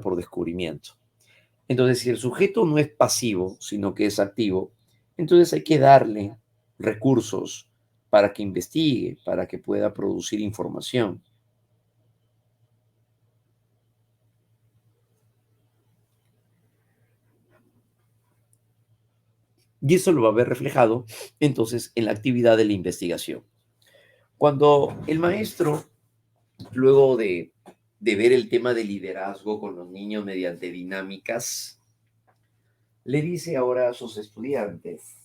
por descubrimiento. Entonces, si el sujeto no es pasivo, sino que es activo, entonces hay que darle recursos para que investigue, para que pueda producir información. Y eso lo va a ver reflejado entonces en la actividad de la investigación. Cuando el maestro, luego de ver el tema de liderazgo con los niños mediante dinámicas, le dice ahora a sus estudiantes,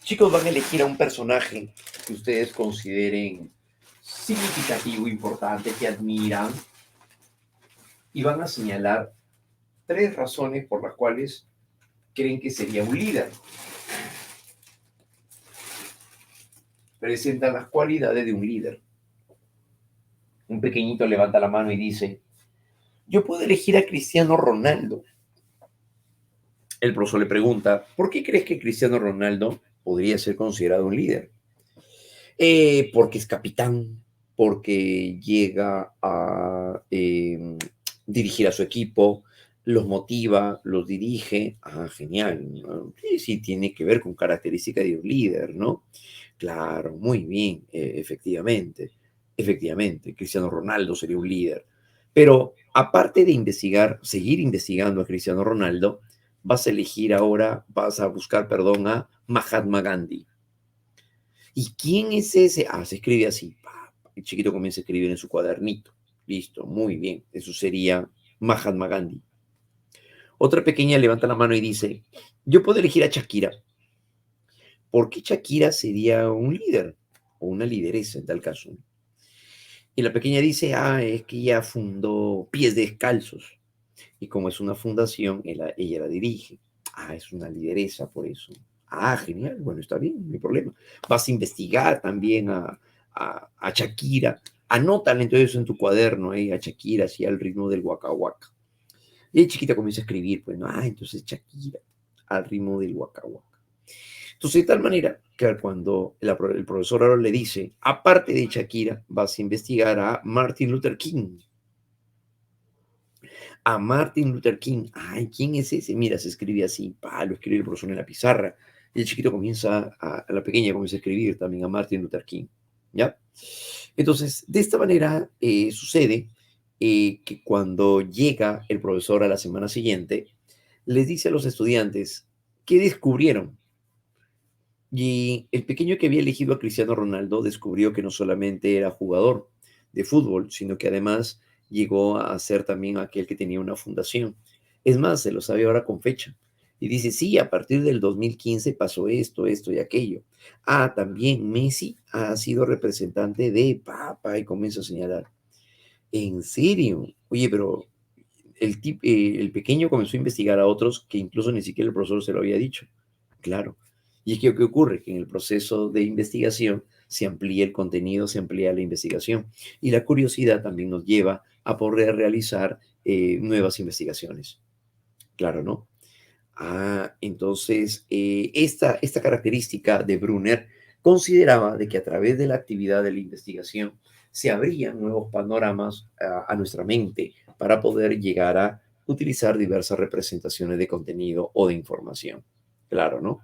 chicos, van a elegir a un personaje que ustedes consideren significativo, importante, que admiran, y van a señalar 3 razones por las cuales creen que sería un líder. Presentan las cualidades de un líder. Un pequeñito levanta la mano y dice, yo puedo elegir a Cristiano Ronaldo. El profesor le pregunta, ¿por qué crees que Cristiano Ronaldo podría ser considerado un líder? Porque es capitán, porque llega a dirigir a su equipo, los motiva, los dirige. Ah, genial, ¿no? Sí, sí, tiene que ver con características de un líder, ¿no? Claro, muy bien, efectivamente, efectivamente, Cristiano Ronaldo sería un líder. Pero aparte de investigar, seguir investigando a Cristiano Ronaldo, vas a buscar, perdón, a Mahatma Gandhi. ¿Y quién es ese? Ah, se escribe así. El chiquito comienza a escribir en su cuadernito. Listo, muy bien. Eso sería Mahatma Gandhi. Otra pequeña levanta la mano y dice, yo puedo elegir a Shakira. ¿Por qué Shakira sería un líder o una lideresa en tal caso? Y la pequeña dice, es que ella fundó Pies Descalzos. Y como es una fundación, ella la dirige. Es una lideresa por eso. Genial, bueno, está bien, no hay problema. Vas a investigar también a Shakira. Anótale entonces en tu cuaderno, a Shakira, así al ritmo del Waka Waka. Y el chiquita comienza a escribir, pues, no, entonces Shakira, al ritmo del Waka Waka. Entonces, de tal manera que cuando el profesor ahora le dice, aparte de Shakira, vas a investigar a Martin Luther King. A Martin Luther King. ¿Quién es ese? Mira, se escribe así, lo escribe el profesor en la pizarra. Y el chiquito comienza, la pequeña comienza a escribir también a Martin Luther King. ¿Ya? Entonces, de esta manera sucede que cuando llega el profesor a la semana siguiente, les dice a los estudiantes, ¿qué descubrieron? Y el pequeño que había elegido a Cristiano Ronaldo descubrió que no solamente era jugador de fútbol, sino que además llegó a ser también aquel que tenía una fundación. Es más, se lo sabe ahora con fecha. Y dice, sí, a partir del 2015 pasó esto, esto y aquello. También Messi ha sido representante de Papa y comienza a señalar. ¿En serio? Oye, pero el pequeño comenzó a investigar a otros que incluso ni siquiera el profesor se lo había dicho. Claro. Y es que, ¿qué ocurre? Que en el proceso de investigación se amplía el contenido, se amplía la investigación. Y la curiosidad también nos lleva a poder realizar nuevas investigaciones. Claro, ¿no? Entonces, esta característica de Brunner consideraba de que a través de la actividad de la investigación se abrían nuevos panoramas a nuestra mente para poder llegar a utilizar diversas representaciones de contenido o de información. Claro, ¿no?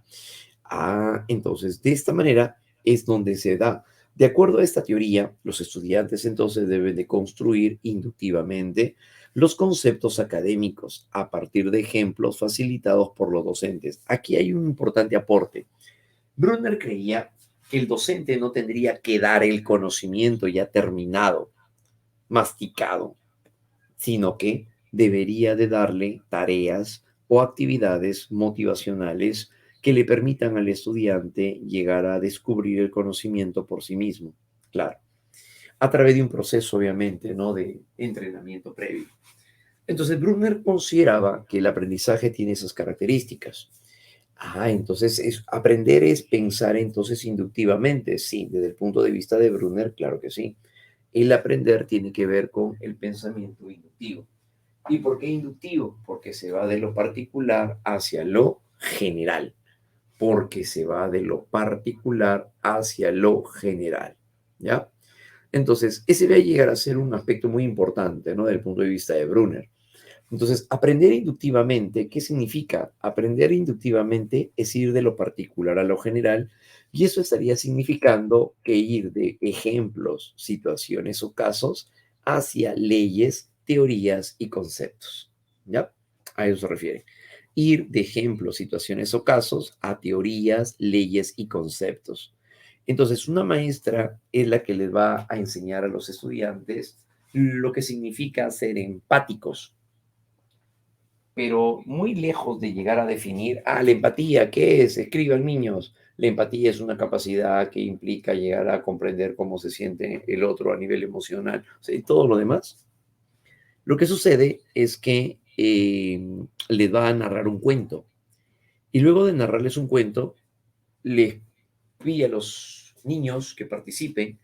Entonces, de esta manera es donde se da. De acuerdo a esta teoría, los estudiantes entonces deben de construir inductivamente los conceptos académicos a partir de ejemplos facilitados por los docentes. Aquí hay un importante aporte. Brunner creía que el docente no tendría que dar el conocimiento ya terminado, masticado, sino que debería de darle tareas o actividades motivacionales que le permitan al estudiante llegar a descubrir el conocimiento por sí mismo. Claro, a través de un proceso, obviamente, ¿no? De entrenamiento previo. Entonces, Brunner consideraba que el aprendizaje tiene esas características. Entonces aprender es pensar entonces inductivamente. Sí, desde el punto de vista de Brunner, claro que sí. El aprender tiene que ver con el pensamiento inductivo. ¿Y por qué inductivo? Porque se va de lo particular hacia lo general. Porque se va de lo particular hacia lo general. ¿Ya? Entonces, ese va a llegar a ser un aspecto muy importante, ¿no? Desde el punto de vista de Brunner. Entonces, aprender inductivamente, ¿qué significa? Aprender inductivamente es ir de lo particular a lo general, y eso estaría significando que ir de ejemplos, situaciones o casos hacia leyes, teorías y conceptos. ¿Ya? A eso se refiere. Ir de ejemplos, situaciones o casos a teorías, leyes y conceptos. Entonces, una maestra es la que les va a enseñar a los estudiantes lo que significa ser empáticos, pero muy lejos de llegar a definir, la empatía, ¿qué es? Escriban, niños. La empatía es una capacidad que implica llegar a comprender cómo se siente el otro a nivel emocional, o sea, y todo lo demás. Lo que sucede es que les va a narrar un cuento, y luego de narrarles un cuento, les pide a los niños que participen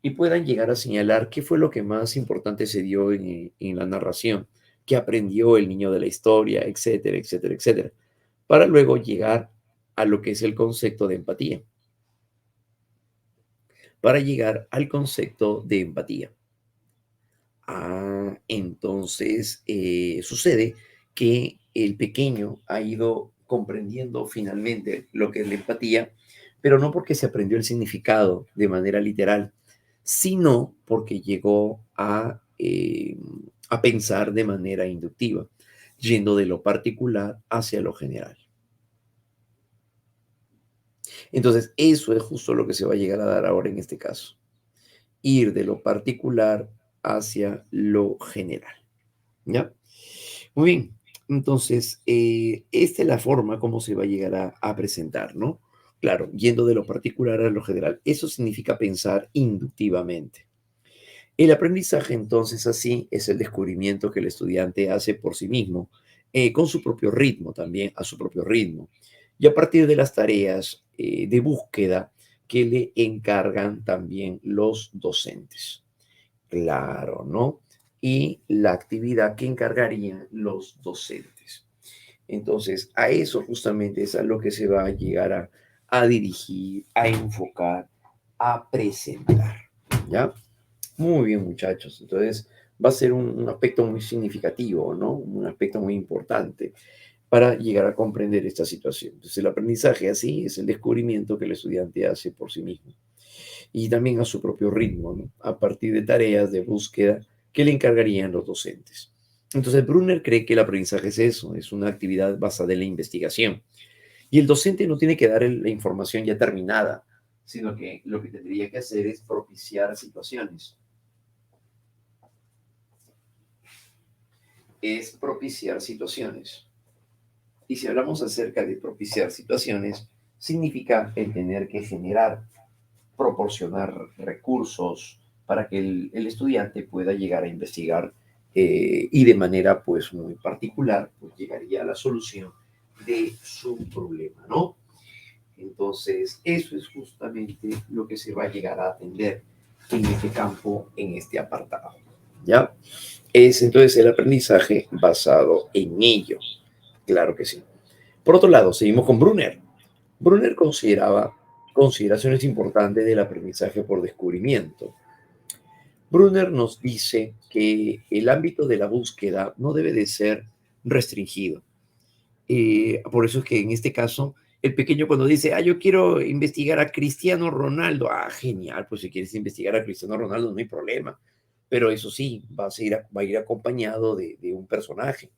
y puedan llegar a señalar qué fue lo que más importante se dio en la narración, qué aprendió el niño de la historia, etcétera, etcétera, etcétera, para luego llegar a lo que es el concepto de empatía, para llegar al concepto de empatía. Entonces sucede que el pequeño ha ido comprendiendo finalmente lo que es la empatía, pero no porque se aprendió el significado de manera literal, sino porque llegó a pensar de manera inductiva, yendo de lo particular hacia lo general. Entonces, eso es justo lo que se va a llegar a dar ahora en este caso, ir de lo particular hacia lo general, ¿ya? Muy bien, entonces, esta es la forma como se va a llegar a presentar, ¿no? Claro, yendo de lo particular a lo general. Eso significa pensar inductivamente. El aprendizaje, entonces, así es el descubrimiento que el estudiante hace por sí mismo, con su propio ritmo también, a su propio ritmo, y a partir de las tareas de búsqueda que le encargan también los docentes. Claro, ¿no? Y la actividad que encargarían los docentes. Entonces, a eso justamente es a lo que se va a llegar a dirigir, a enfocar, a presentar, ¿ya? Muy bien, muchachos. Entonces, va a ser un aspecto muy significativo, ¿no? Un aspecto muy importante para llegar a comprender esta situación. Entonces, el aprendizaje así es el descubrimiento que el estudiante hace por sí mismo y también a su propio ritmo, ¿no? A partir de tareas de búsqueda que le encargarían los docentes. Entonces, Brunner cree que el aprendizaje es eso, es una actividad basada en la investigación. Y el docente no tiene que dar la información ya terminada, sino que lo que tendría que hacer es propiciar situaciones. Es propiciar situaciones. Y si hablamos acerca de propiciar situaciones, significa el tener que generar, proporcionar recursos para que el estudiante pueda llegar a investigar y de manera pues muy particular pues llegaría a la solución de su problema, ¿no? Entonces, eso es justamente lo que se va a llegar a atender en este campo, en este apartado, ¿ya? Es entonces el aprendizaje basado en ello, claro que sí. Por otro lado, seguimos con Brunner. Brunner consideraba consideraciones importantes del aprendizaje por descubrimiento. Brunner nos dice que el ámbito de la búsqueda no debe de ser restringido. Por eso es que en este caso, el pequeño cuando dice, yo quiero investigar a Cristiano Ronaldo, genial, pues si quieres investigar a Cristiano Ronaldo no hay problema, pero eso sí, va a ir acompañado de un personaje.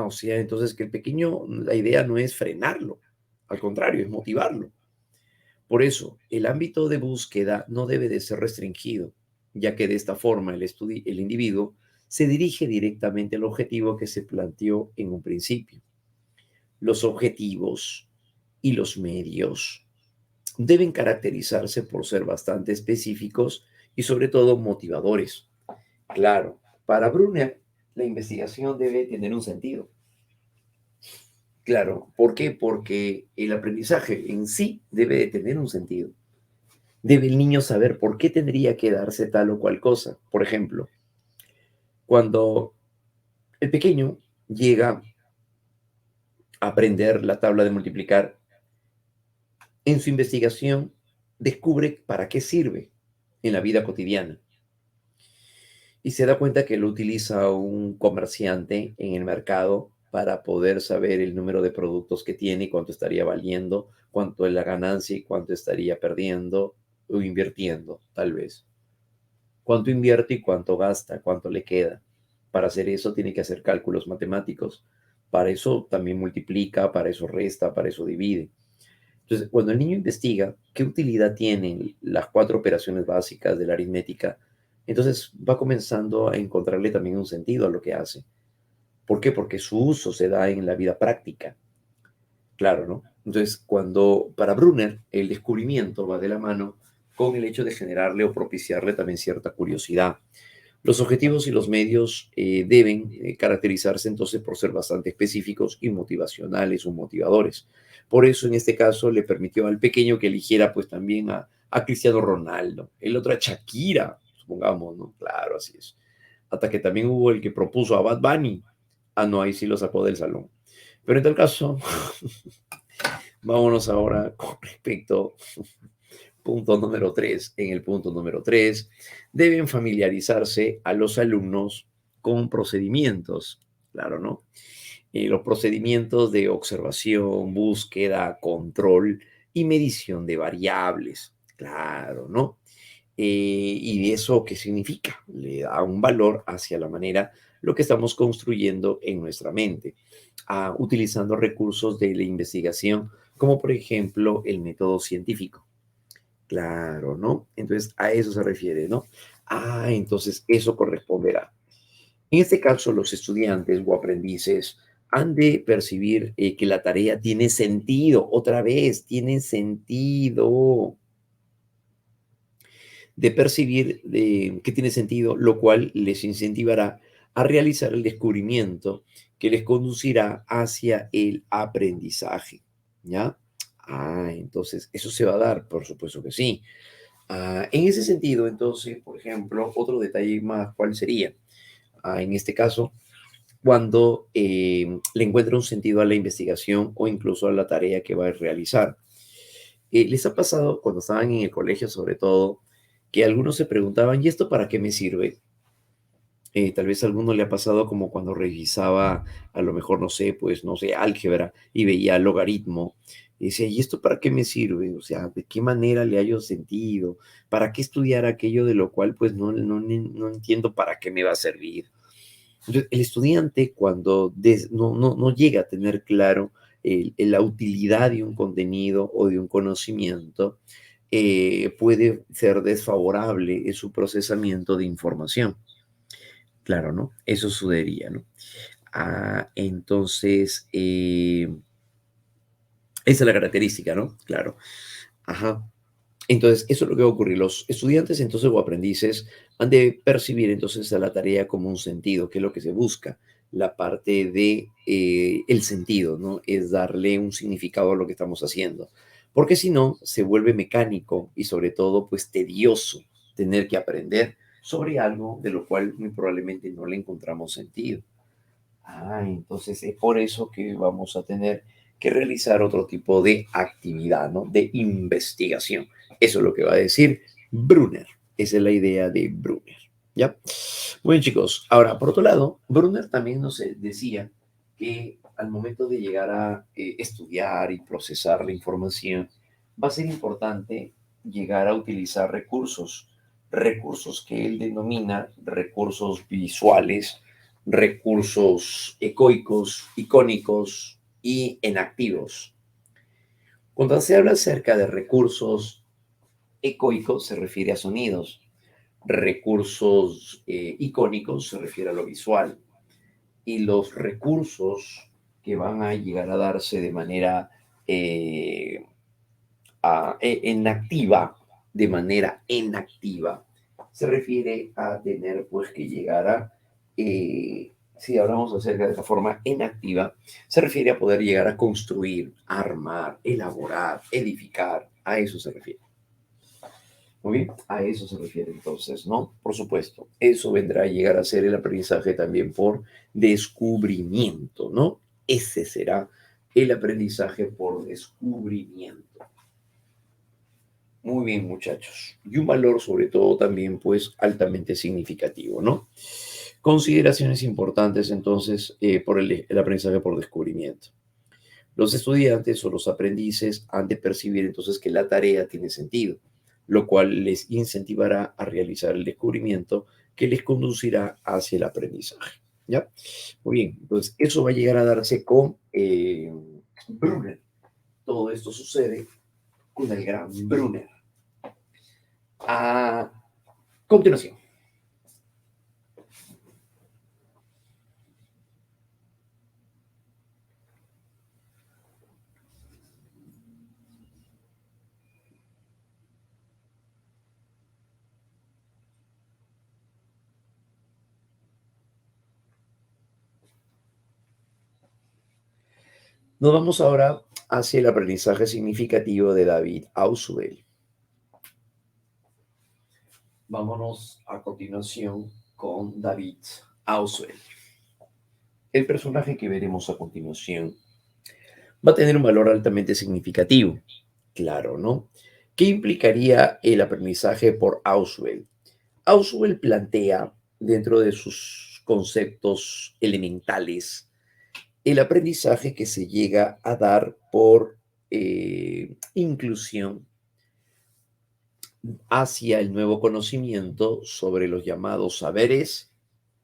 O sea, entonces que el pequeño, la idea no es frenarlo, al contrario, es motivarlo. Por eso, el ámbito de búsqueda no debe de ser restringido, ya que de esta forma el individuo se dirige directamente al objetivo que se planteó en un principio. Los objetivos y los medios deben caracterizarse por ser bastante específicos y sobre todo motivadores. Claro, para Brunner, la investigación debe tener un sentido. Claro, ¿por qué? Porque el aprendizaje en sí debe de tener un sentido. Debe el niño saber por qué tendría que darse tal o cual cosa. Por ejemplo, cuando el pequeño llega a aprender la tabla de multiplicar, en su investigación descubre para qué sirve en la vida cotidiana y se da cuenta que lo utiliza un comerciante en el mercado para poder saber el número de productos que tiene y cuánto estaría valiendo, cuánto es la ganancia y cuánto estaría perdiendo o invirtiendo, tal vez. Cuánto invierte y cuánto gasta, cuánto le queda. Para hacer eso tiene que hacer cálculos matemáticos. Para eso también multiplica, para eso resta, para eso divide. Entonces, cuando el niño investiga qué utilidad tienen las cuatro operaciones básicas de la aritmética, entonces va comenzando a encontrarle también un sentido a lo que hace. ¿Por qué? Porque su uso se da en la vida práctica. Claro, ¿no? Entonces, cuando para Brunner el descubrimiento va de la mano con el hecho de generarle o propiciarle también cierta curiosidad. Los objetivos y los medios deben caracterizarse entonces por ser bastante específicos y motivacionales o motivadores. Por eso en este caso le permitió al pequeño que eligiera pues también a Cristiano Ronaldo, el otro a Shakira, supongamos, ¿no? Claro, así es. Hasta que también hubo el que propuso a Bad Bunny. No, ahí sí lo sacó del salón. Pero en tal caso, vámonos ahora con respecto punto número 3. En el punto número 3, deben familiarizarse a los alumnos con procedimientos. claro, ¿no? Los procedimientos de observación, búsqueda, control y medición de variables, claro, ¿no? ¿Y eso qué significa? Le da un valor hacia la manera, lo que estamos construyendo en nuestra mente, utilizando recursos de la investigación, como por ejemplo el método científico. Claro, ¿no? Entonces a eso se refiere, ¿no? Entonces eso corresponderá. En este caso, los estudiantes o aprendices han de percibir que la tarea tiene sentido, otra vez, tiene sentido, de percibir que tiene sentido, lo cual les incentivará a realizar el descubrimiento que les conducirá hacia el aprendizaje, ¿ya? Entonces, eso se va a dar, por supuesto que sí. En ese sentido, entonces, por ejemplo, otro detalle más, ¿cuál sería? En este caso, cuando le encuentra un sentido a la investigación o incluso a la tarea que va a realizar. ¿Les ha pasado cuando estaban en el colegio, sobre todo, que algunos se preguntaban, ¿y esto para qué me sirve? Tal vez a alguno le ha pasado como cuando revisaba, a lo mejor, no sé, pues, no sé, álgebra y veía logaritmo. Y decía, ¿y esto para qué me sirve? O sea, ¿de qué manera le hallo sentido? ¿Para qué estudiar aquello de lo cual, pues, no entiendo para qué me va a servir? Entonces, el estudiante cuando no llega a tener claro la utilidad de un contenido o de un conocimiento, puede ser desfavorable en su procesamiento de información. Claro, ¿no? Eso sucedería, ¿no? Entonces, esa es la característica, ¿no? Claro. Ajá. Entonces, eso es lo que va a ocurrir. Los estudiantes, entonces, o aprendices, han de percibir entonces a la tarea como un sentido, que es lo que se busca. La parte de el sentido, ¿no? Es darle un significado a lo que estamos haciendo. Porque si no, se vuelve mecánico y sobre todo, pues tedioso tener que aprender sobre algo de lo cual muy probablemente no le encontramos sentido. Entonces es por eso que vamos a tener que realizar otro tipo de actividad, ¿no? De investigación. Eso es lo que va a decir Brunner. Esa es la idea de Brunner, ¿ya? Muy bien, chicos. Ahora, por otro lado, Brunner también nos decía que al momento de llegar a estudiar y procesar la información, va a ser importante llegar a utilizar recursos que él denomina recursos visuales, recursos ecoicos, icónicos y enactivos. Cuando se habla acerca de recursos ecoicos, se refiere a sonidos. Recursos icónicos se refiere a lo visual. Y los recursos que van a llegar a darse de manera eh, enactiva, de manera enactiva, se refiere a tener pues que llegar a, si hablamos acerca de la forma enactiva, se refiere a poder llegar a construir, armar, elaborar, edificar, a eso se refiere. Muy bien, a eso se refiere entonces, ¿no? Por supuesto, eso vendrá a llegar a ser el aprendizaje también por descubrimiento, ¿no? Ese será el aprendizaje por descubrimiento. Muy bien, muchachos. Y un valor sobre todo también, pues, altamente significativo, ¿no? Consideraciones importantes entonces por el aprendizaje por descubrimiento. Los estudiantes o los aprendices han de percibir entonces que la tarea tiene sentido, lo cual les incentivará a realizar el descubrimiento que les conducirá hacia el aprendizaje. ¿Ya? Muy bien, entonces eso va a llegar a darse con Brunner. Todo esto sucede con el gran Brunner. A continuación, nos vamos ahora hacia el aprendizaje significativo de David Ausubel. Vámonos a continuación con David Ausubel. El personaje que veremos a continuación va a tener un valor altamente significativo. Claro, ¿no? ¿Qué implicaría el aprendizaje por Ausubel? Ausubel plantea dentro de sus conceptos elementales, el aprendizaje que se llega a dar por inclusión hacia el nuevo conocimiento sobre los llamados saberes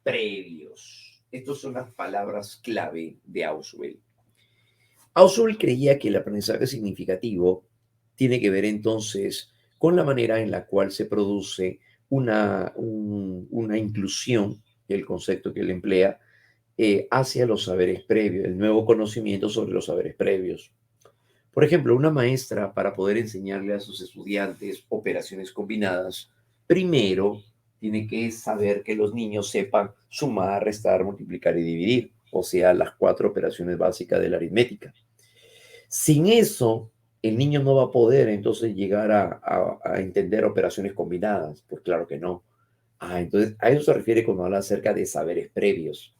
previos. Estas son las palabras clave de Ausubel. Ausubel creía que el aprendizaje significativo tiene que ver entonces con la manera en la cual se produce una inclusión, el concepto que él emplea, hacia los saberes previos, el nuevo conocimiento sobre los saberes previos. Por ejemplo, una maestra, para poder enseñarle a sus estudiantes operaciones combinadas, primero tiene que saber que los niños sepan sumar, restar, multiplicar y dividir, o sea, las cuatro operaciones básicas de la aritmética. Sin eso, el niño no va a poder entonces llegar a entender operaciones combinadas. Pues claro que no. Entonces, a eso se refiere cuando habla acerca de saberes previos.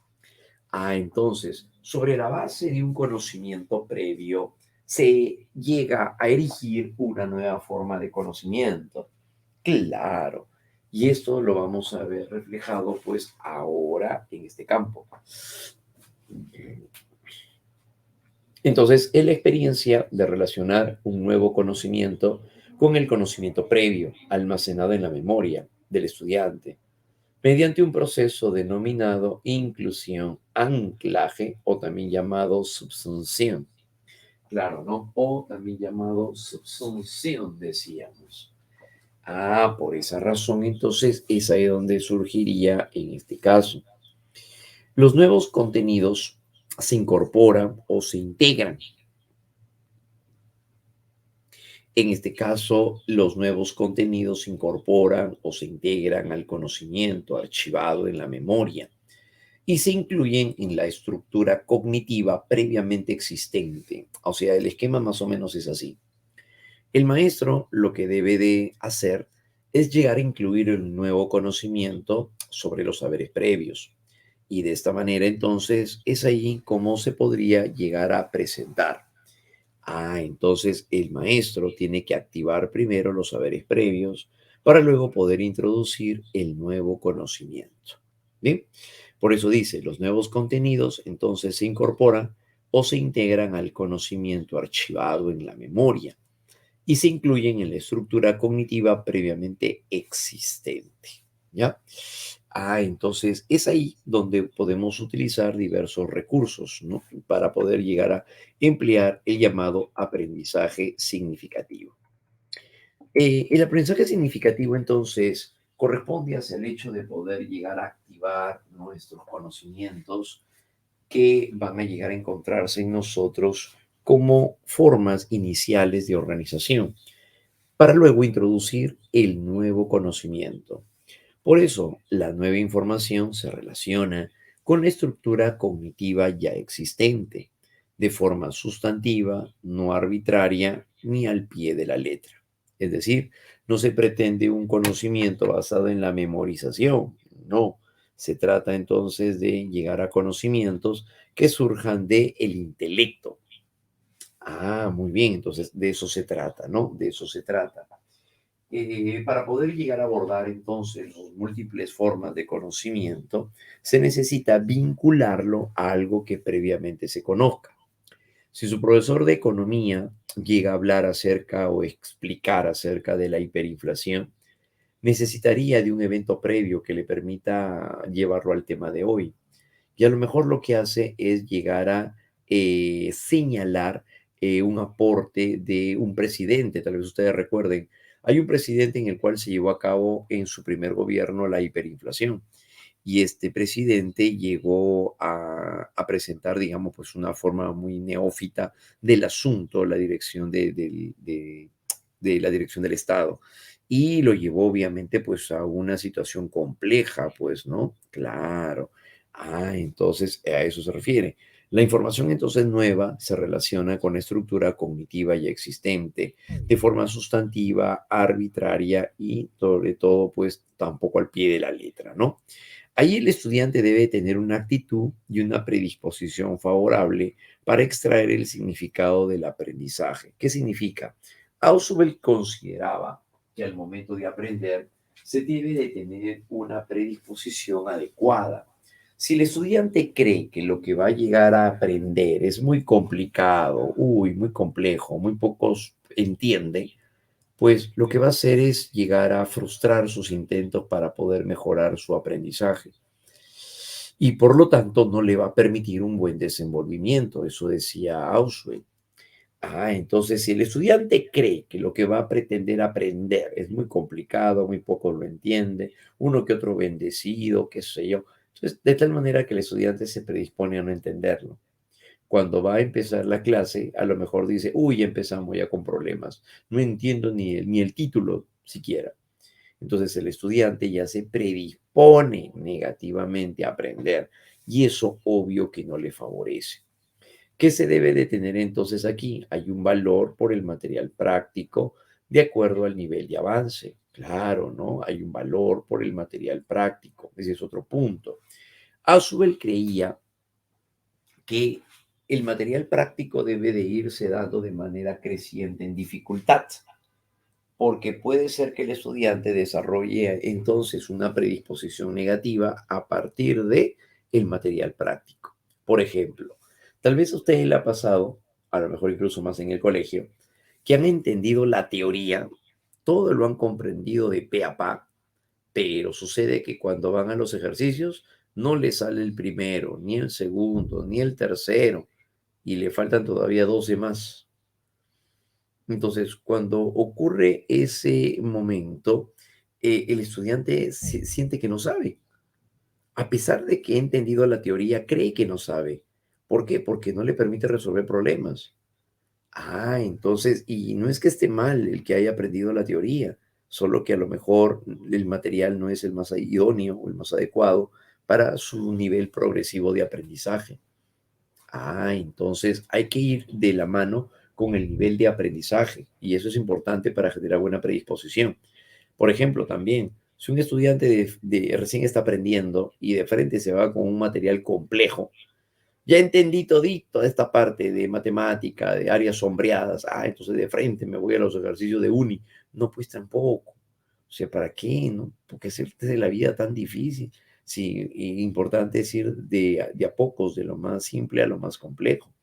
Entonces, sobre la base de un conocimiento previo, se llega a erigir una nueva forma de conocimiento. Claro. Y esto lo vamos a ver reflejado pues ahora en este campo. Entonces, es la experiencia de relacionar un nuevo conocimiento con el conocimiento previo, almacenado en la memoria del estudiante, mediante un proceso denominado inclusión, anclaje o también llamado subsunción. Claro, ¿no? O también llamado subsunción, decíamos. Por esa razón, entonces, es ahí donde surgiría en este caso. Los nuevos contenidos se incorporan o se integran. En este caso, los nuevos contenidos se incorporan o se integran al conocimiento archivado en la memoria y se incluyen en la estructura cognitiva previamente existente. O sea, el esquema más o menos es así. El maestro lo que debe de hacer es llegar a incluir el nuevo conocimiento sobre los saberes previos. Y de esta manera, entonces, es ahí como se podría llegar a presentar. Entonces el maestro tiene que activar primero los saberes previos para luego poder introducir el nuevo conocimiento. ¿Bien? Por eso dice, los nuevos contenidos entonces se incorporan o se integran al conocimiento archivado en la memoria y se incluyen en la estructura cognitiva previamente existente. ¿Ya? Entonces es ahí donde podemos utilizar diversos recursos, ¿no? Para poder llegar a emplear el llamado aprendizaje significativo. El aprendizaje significativo, entonces, corresponde hacia el hecho de poder llegar a activar nuestros conocimientos que van a llegar a encontrarse en nosotros como formas iniciales de organización, para luego introducir el nuevo conocimiento. Por eso, la nueva información se relaciona con la estructura cognitiva ya existente, de forma sustantiva, no arbitraria ni al pie de la letra. Es decir, no se pretende un conocimiento basado en la memorización, no. Se trata entonces de llegar a conocimientos que surjan del intelecto. Muy bien, entonces de eso se trata, ¿no? De eso se trata. Para poder llegar a abordar entonces las múltiples formas de conocimiento, se necesita vincularlo a algo que previamente se conozca. Si su profesor de economía llega a hablar acerca o explicar acerca de la hiperinflación, necesitaría de un evento previo que le permita llevarlo al tema de hoy. Y a lo mejor lo que hace es llegar a señalar un aporte de un presidente. Tal vez ustedes recuerden, hay un presidente en el cual se llevó a cabo en su primer gobierno la hiperinflación. Y este presidente llegó a presentar, digamos, pues una forma muy neófita del asunto, la dirección de la dirección del Estado. Y lo llevó obviamente pues a una situación compleja, pues, ¿no? Claro. Entonces a eso se refiere. La información entonces nueva se relaciona con la estructura cognitiva ya existente de forma sustantiva, arbitraria y sobre todo pues tampoco al pie de la letra, ¿no? Ahí el estudiante debe tener una actitud y una predisposición favorable para extraer el significado del aprendizaje. ¿Qué significa? Ausubel consideraba que al momento de aprender se debe de tener una predisposición adecuada. Si el estudiante cree que lo que va a llegar a aprender es muy complicado, muy complejo, muy pocos entienden, pues lo que va a hacer es llegar a frustrar sus intentos para poder mejorar su aprendizaje. Y por lo tanto no le va a permitir un buen desenvolvimiento, eso decía Auswell. Entonces si el estudiante cree que lo que va a pretender aprender es muy complicado, muy poco lo entiende, uno que otro bendecido, qué sé yo, entonces de tal manera que el estudiante se predispone a no entenderlo. Cuando va a empezar la clase, a lo mejor dice, ya empezamos ya con problemas, no entiendo ni el título siquiera. Entonces el estudiante ya se predispone negativamente a aprender y eso obvio que no le favorece. ¿Qué se debe de tener entonces aquí? Hay un valor por el material práctico de acuerdo al nivel de avance. Claro, ¿no? Hay un valor por el material práctico. Ese es otro punto. Ausubel creía que el material práctico debe de irse dando de manera creciente en dificultad, porque puede ser que el estudiante desarrolle entonces una predisposición negativa a partir de el material práctico. Por ejemplo, tal vez a ustedes le ha pasado, a lo mejor incluso más en el colegio, que han entendido la teoría, todo lo han comprendido de pe a pa, pero sucede que cuando van a los ejercicios no les sale el primero, ni el segundo, ni el tercero, y le faltan todavía 12 más. Entonces, cuando ocurre ese momento, el estudiante siente que no sabe. A pesar de que ha entendido la teoría, cree que no sabe. ¿Por qué? Porque no le permite resolver problemas. Entonces, y no es que esté mal el que haya aprendido la teoría, solo que a lo mejor el material no es el más idóneo o el más adecuado para su nivel progresivo de aprendizaje. Entonces hay que ir de la mano con el nivel de aprendizaje y eso es importante para generar buena predisposición. Por ejemplo, también, si un estudiante recién está aprendiendo y de frente se va con un material complejo, ya entendí todito esta parte de matemática, de áreas sombreadas, entonces de frente me voy a los ejercicios de uni. No, pues tampoco. O sea, ¿para qué? ¿No? Porque hacerte la vida tan difícil. Sí, importante es ir de a pocos, de lo más simple a lo más complejo.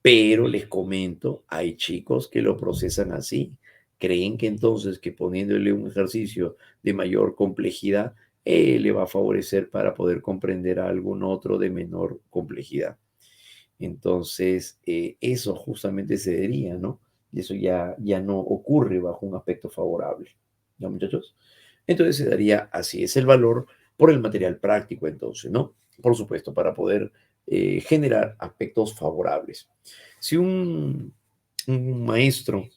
Pero les comento, hay chicos que lo procesan así. Creen que entonces que poniéndole un ejercicio de mayor complejidad, le va a favorecer para poder comprender a algún otro de menor complejidad. Entonces, eso justamente se diría, ¿no? Y eso ya no ocurre bajo un aspecto favorable. ¿Ya, muchachos? Entonces se daría así, es el valor por el material práctico, entonces, ¿no? Por supuesto, para poder generar aspectos favorables. Si un maestro,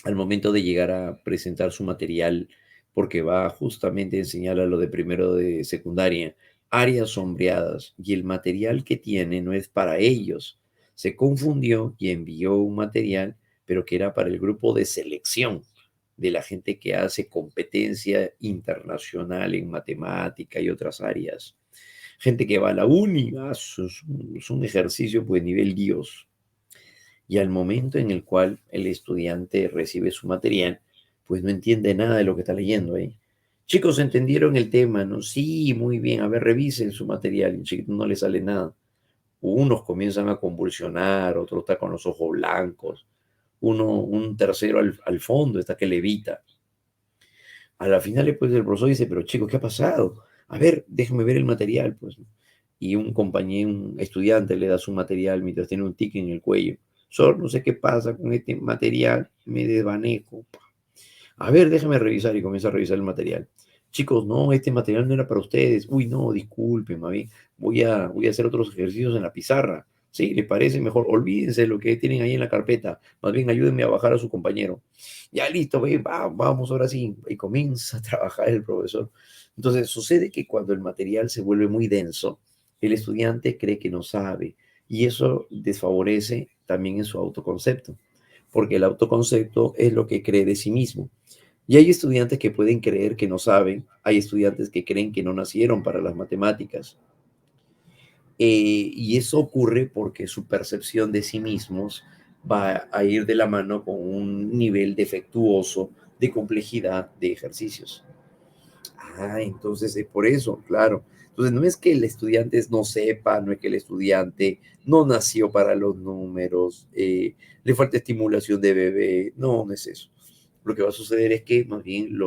al momento de llegar a presentar su material, porque va justamente a enseñar a lo de primero de secundaria, áreas sombreadas, y el material que tiene no es para ellos, se confundió y envió un material, pero que era para el grupo de selección de la gente que hace competencia internacional en matemática y otras áreas. Gente que va a la uni, es un ejercicio pues nivel Dios. Y al momento en el cual el estudiante recibe su material, pues no entiende nada de lo que está leyendo ahí. Chicos, ¿entendieron el tema? ¿No? Sí, muy bien. A ver, revisen su material. Y chiquito no le sale nada. Unos comienzan a convulsionar, otro está con los ojos blancos, un tercero al fondo está que levita. A la final, después el profesor dice, pero chicos, ¿qué ha pasado? A ver, déjame ver el material, pues. Y un compañero, un estudiante le da su material mientras tiene un tic en el cuello. Solo no sé qué pasa con este material, me desvanejo. A ver, déjame revisar y comienza a revisar el material. Chicos, no, este material no era para ustedes. Uy, no, disculpen, mami. Voy a hacer otros ejercicios en la pizarra. Sí, ¿le parece mejor? Olvídense lo que tienen ahí en la carpeta. Más bien ayúdenme a bajar a su compañero. Ya listo, vamos ahora sí. Y comienza a trabajar el profesor. Entonces, sucede que cuando el material se vuelve muy denso, el estudiante cree que no sabe y eso desfavorece también en su autoconcepto, porque el autoconcepto es lo que cree de sí mismo. Y hay estudiantes que pueden creer que no saben, hay estudiantes que creen que no nacieron para las matemáticas. Y eso ocurre porque su percepción de sí mismos va a ir de la mano con un nivel defectuoso de complejidad de ejercicios. Entonces es por eso, claro. Entonces no es que el estudiante no sepa, no es que el estudiante no nació para los números, le falta estimulación de bebé, no, no es eso. Lo que va a suceder es que más bien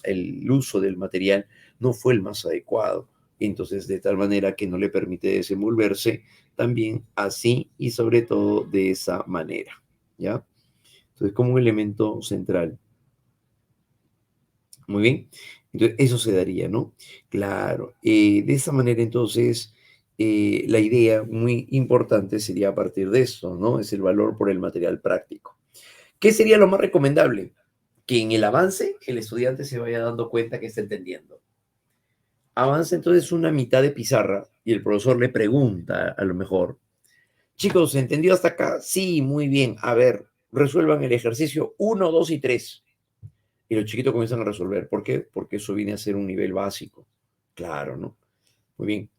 el uso del material no fue el más adecuado. Entonces, de tal manera que no le permite desenvolverse también así y sobre todo de esa manera, ¿ya? Entonces, como un elemento central. Muy bien. Entonces, eso se daría, ¿no? Claro. De esa manera, entonces, la idea muy importante sería a partir de esto, ¿no? Es el valor por el material práctico. ¿Qué sería lo más recomendable? Que en el avance el estudiante se vaya dando cuenta que está entendiendo. Avanza entonces una mitad de pizarra y el profesor le pregunta a lo mejor, chicos, ¿se entendió hasta acá? Sí, muy bien. A ver, resuelvan el ejercicio uno, 2 y 3. Y los chiquitos comienzan a resolver. ¿Por qué? Porque eso viene a ser un nivel básico. Claro, ¿no? Muy bien.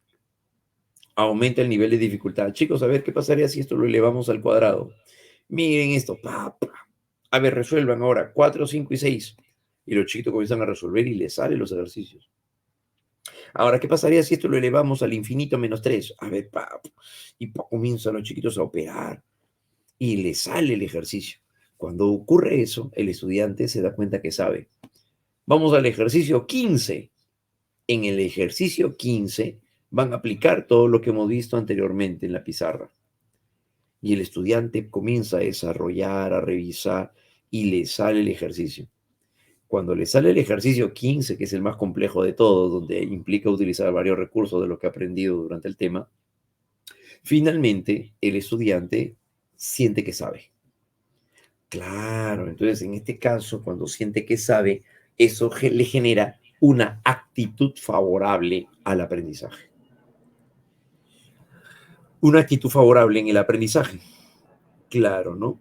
Aumenta el nivel de dificultad. Chicos, a ver, ¿qué pasaría si esto lo elevamos al cuadrado? Miren esto. Pa, pa. A ver, resuelvan ahora 4, 5 y 6. Y los chiquitos comienzan a resolver y les salen los ejercicios. Ahora, ¿qué pasaría si esto lo elevamos al infinito menos 3? A ver, pa, pa. Y pa, comienzan los chiquitos a operar y les sale el ejercicio. Cuando ocurre eso, el estudiante se da cuenta que sabe. Vamos al ejercicio 15. En el ejercicio 15 van a aplicar todo lo que hemos visto anteriormente en la pizarra. Y el estudiante comienza a desarrollar, a revisar y le sale el ejercicio. Cuando le sale el ejercicio 15, que es el más complejo de todos, donde implica utilizar varios recursos de lo que ha aprendido durante el tema, finalmente el estudiante siente que sabe. Claro, entonces en este caso, cuando siente que sabe, eso le genera una actitud favorable al aprendizaje. Una actitud favorable en el aprendizaje. Claro, ¿no?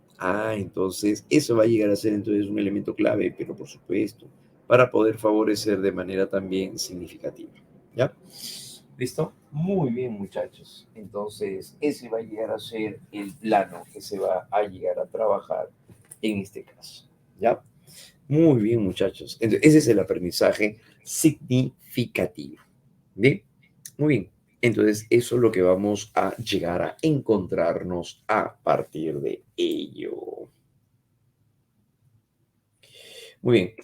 Entonces eso va a llegar a ser entonces un elemento clave, pero por supuesto, para poder favorecer de manera también significativa. ¿Ya? ¿Listo? Muy bien, muchachos. Entonces, ese va a llegar a ser el plano que se va a llegar a trabajar en este caso. ¿Ya? Muy bien, muchachos. Entonces, ese es el aprendizaje significativo. ¿Bien? Muy bien. Entonces, eso es lo que vamos a llegar a encontrarnos a partir de ello. Muy bien.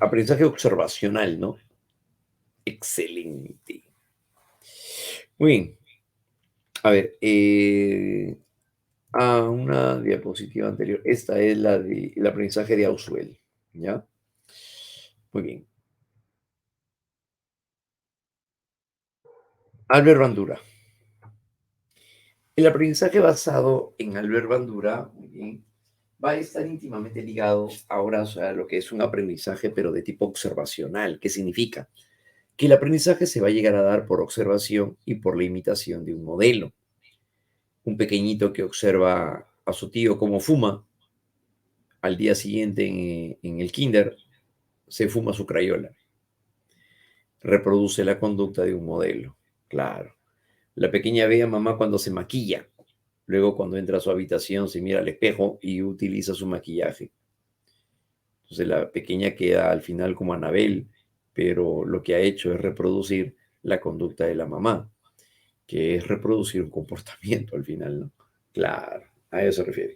Aprendizaje observacional, ¿no? Excelente. Muy bien. A ver, una diapositiva anterior. Esta es la de el aprendizaje de Auswell, ¿ya? Muy bien. Albert Bandura. El aprendizaje basado en Albert Bandura, muy bien, va a estar íntimamente ligado ahora, o sea, a lo que es un aprendizaje, pero de tipo observacional. ¿Qué significa? Que el aprendizaje se va a llegar a dar por observación y por la imitación de un modelo. Un pequeñito que observa a su tío cómo fuma, al día siguiente en el kinder se fuma su crayola. Reproduce la conducta de un modelo. Claro. La pequeña ve a mamá cuando se maquilla. Luego, cuando entra a su habitación, se mira al espejo y utiliza su maquillaje. Entonces, la pequeña queda al final como Anabel, pero lo que ha hecho es reproducir la conducta de la mamá, que es reproducir un comportamiento al final, ¿no? Claro, a eso se refiere.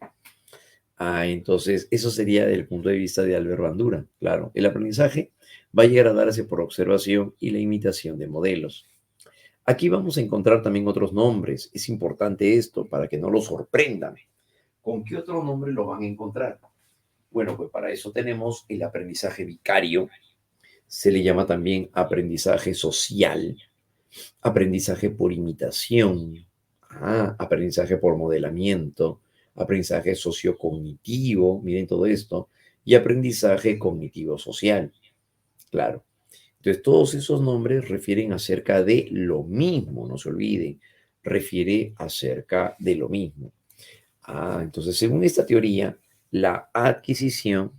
Entonces, eso sería desde el punto de vista de Albert Bandura. Claro, el aprendizaje va a llegar a darse por observación y la imitación de modelos. Aquí vamos a encontrar también otros nombres. Es importante esto para que no lo sorprendan. ¿Con qué otro nombre lo van a encontrar? Bueno, pues para eso tenemos el aprendizaje vicario. Se le llama también aprendizaje social, aprendizaje por imitación, aprendizaje por modelamiento, aprendizaje sociocognitivo, miren todo esto, y aprendizaje cognitivo social. Claro. Entonces, todos esos nombres refieren acerca de lo mismo, no se olviden, refiere acerca de lo mismo. Entonces, según esta teoría, la adquisición,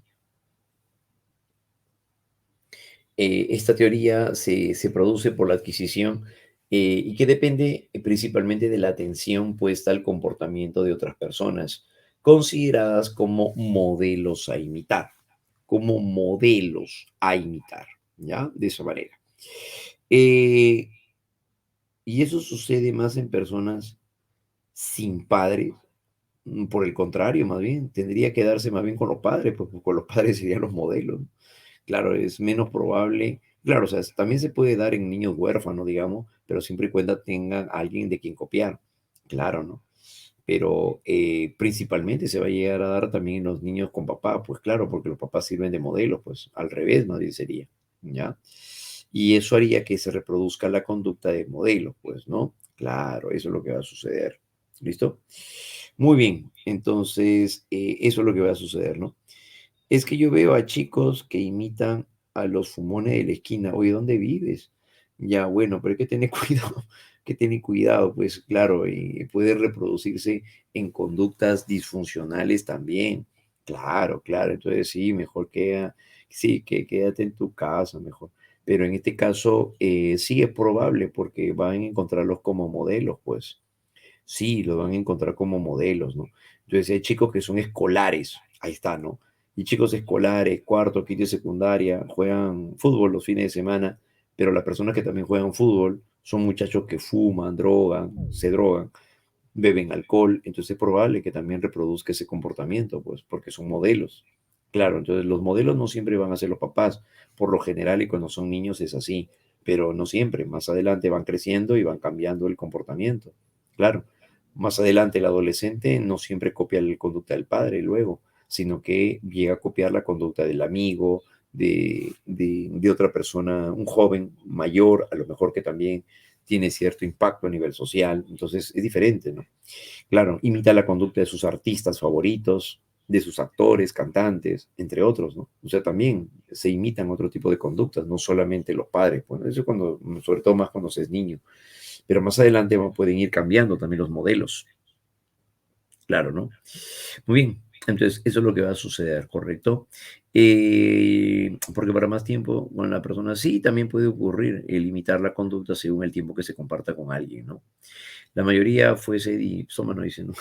esta teoría se produce por la adquisición y que depende principalmente de la atención puesta al comportamiento de otras personas, consideradas como modelos a imitar. como modelos a imitar, ¿ya? De esa manera. Eh, y eso sucede más en personas sin padres. Por el contrario, más bien, tendría que darse más bien con los padres, porque con los padres serían los modelos. Claro, es menos probable. Claro, o sea, también se puede dar en niños huérfanos, digamos, pero siempre y cuando tengan a alguien de quien copiar. Claro, ¿no? Pero principalmente se va a llegar a dar también en los niños con papá, pues claro, porque los papás sirven de modelos, pues al revés más bien sería, ¿ya? Y eso haría que se reproduzca la conducta de modelo, pues, ¿no? Claro, eso es lo que va a suceder. ¿Listo? Muy bien, entonces eso es lo que va a suceder, ¿no? Es que yo veo a chicos que imitan a los fumones de la esquina. Oye, ¿dónde vives? Ya, bueno, pero hay que tener cuidado, que tener cuidado, pues claro, y puede reproducirse en conductas disfuncionales también. Claro, claro, entonces sí, mejor queda, sí, que quédate en tu casa, mejor. Pero en este caso sí es probable porque van a encontrarlos como modelos, pues. Sí, los van a encontrar como modelos, ¿no? Entonces hay chicos que son escolares, ahí está, ¿no? Y chicos escolares, cuarto, quinto y secundaria, juegan fútbol los fines de semana, pero las personas que también juegan fútbol son muchachos que fuman, drogan, se drogan, beben alcohol, entonces es probable que también reproduzca ese comportamiento, pues, porque son modelos. Claro, entonces los modelos no siempre van a ser los papás, por lo general y cuando son niños es así, pero no siempre, más adelante van creciendo y van cambiando el comportamiento. Claro, más adelante el adolescente no siempre copia la conducta del padre luego, sino que llega a copiar la conducta del amigo, de otra persona, un joven mayor, a lo mejor que también tiene cierto impacto a nivel social, entonces es diferente, ¿no? Claro, imita la conducta de sus artistas favoritos, de sus actores, cantantes, entre otros, ¿no? O sea, también se imitan otro tipo de conductas, no solamente los padres, bueno, eso cuando, sobre todo más cuando se es niño, pero más adelante pueden ir cambiando también los modelos, claro, ¿no? Muy bien, entonces eso es lo que va a suceder, ¿correcto? Porque para más tiempo, bueno, la persona sí también puede ocurrir el imitar la conducta según el tiempo que se comparta con alguien, ¿no? La mayoría fuese dipsómano, dice, ¿no?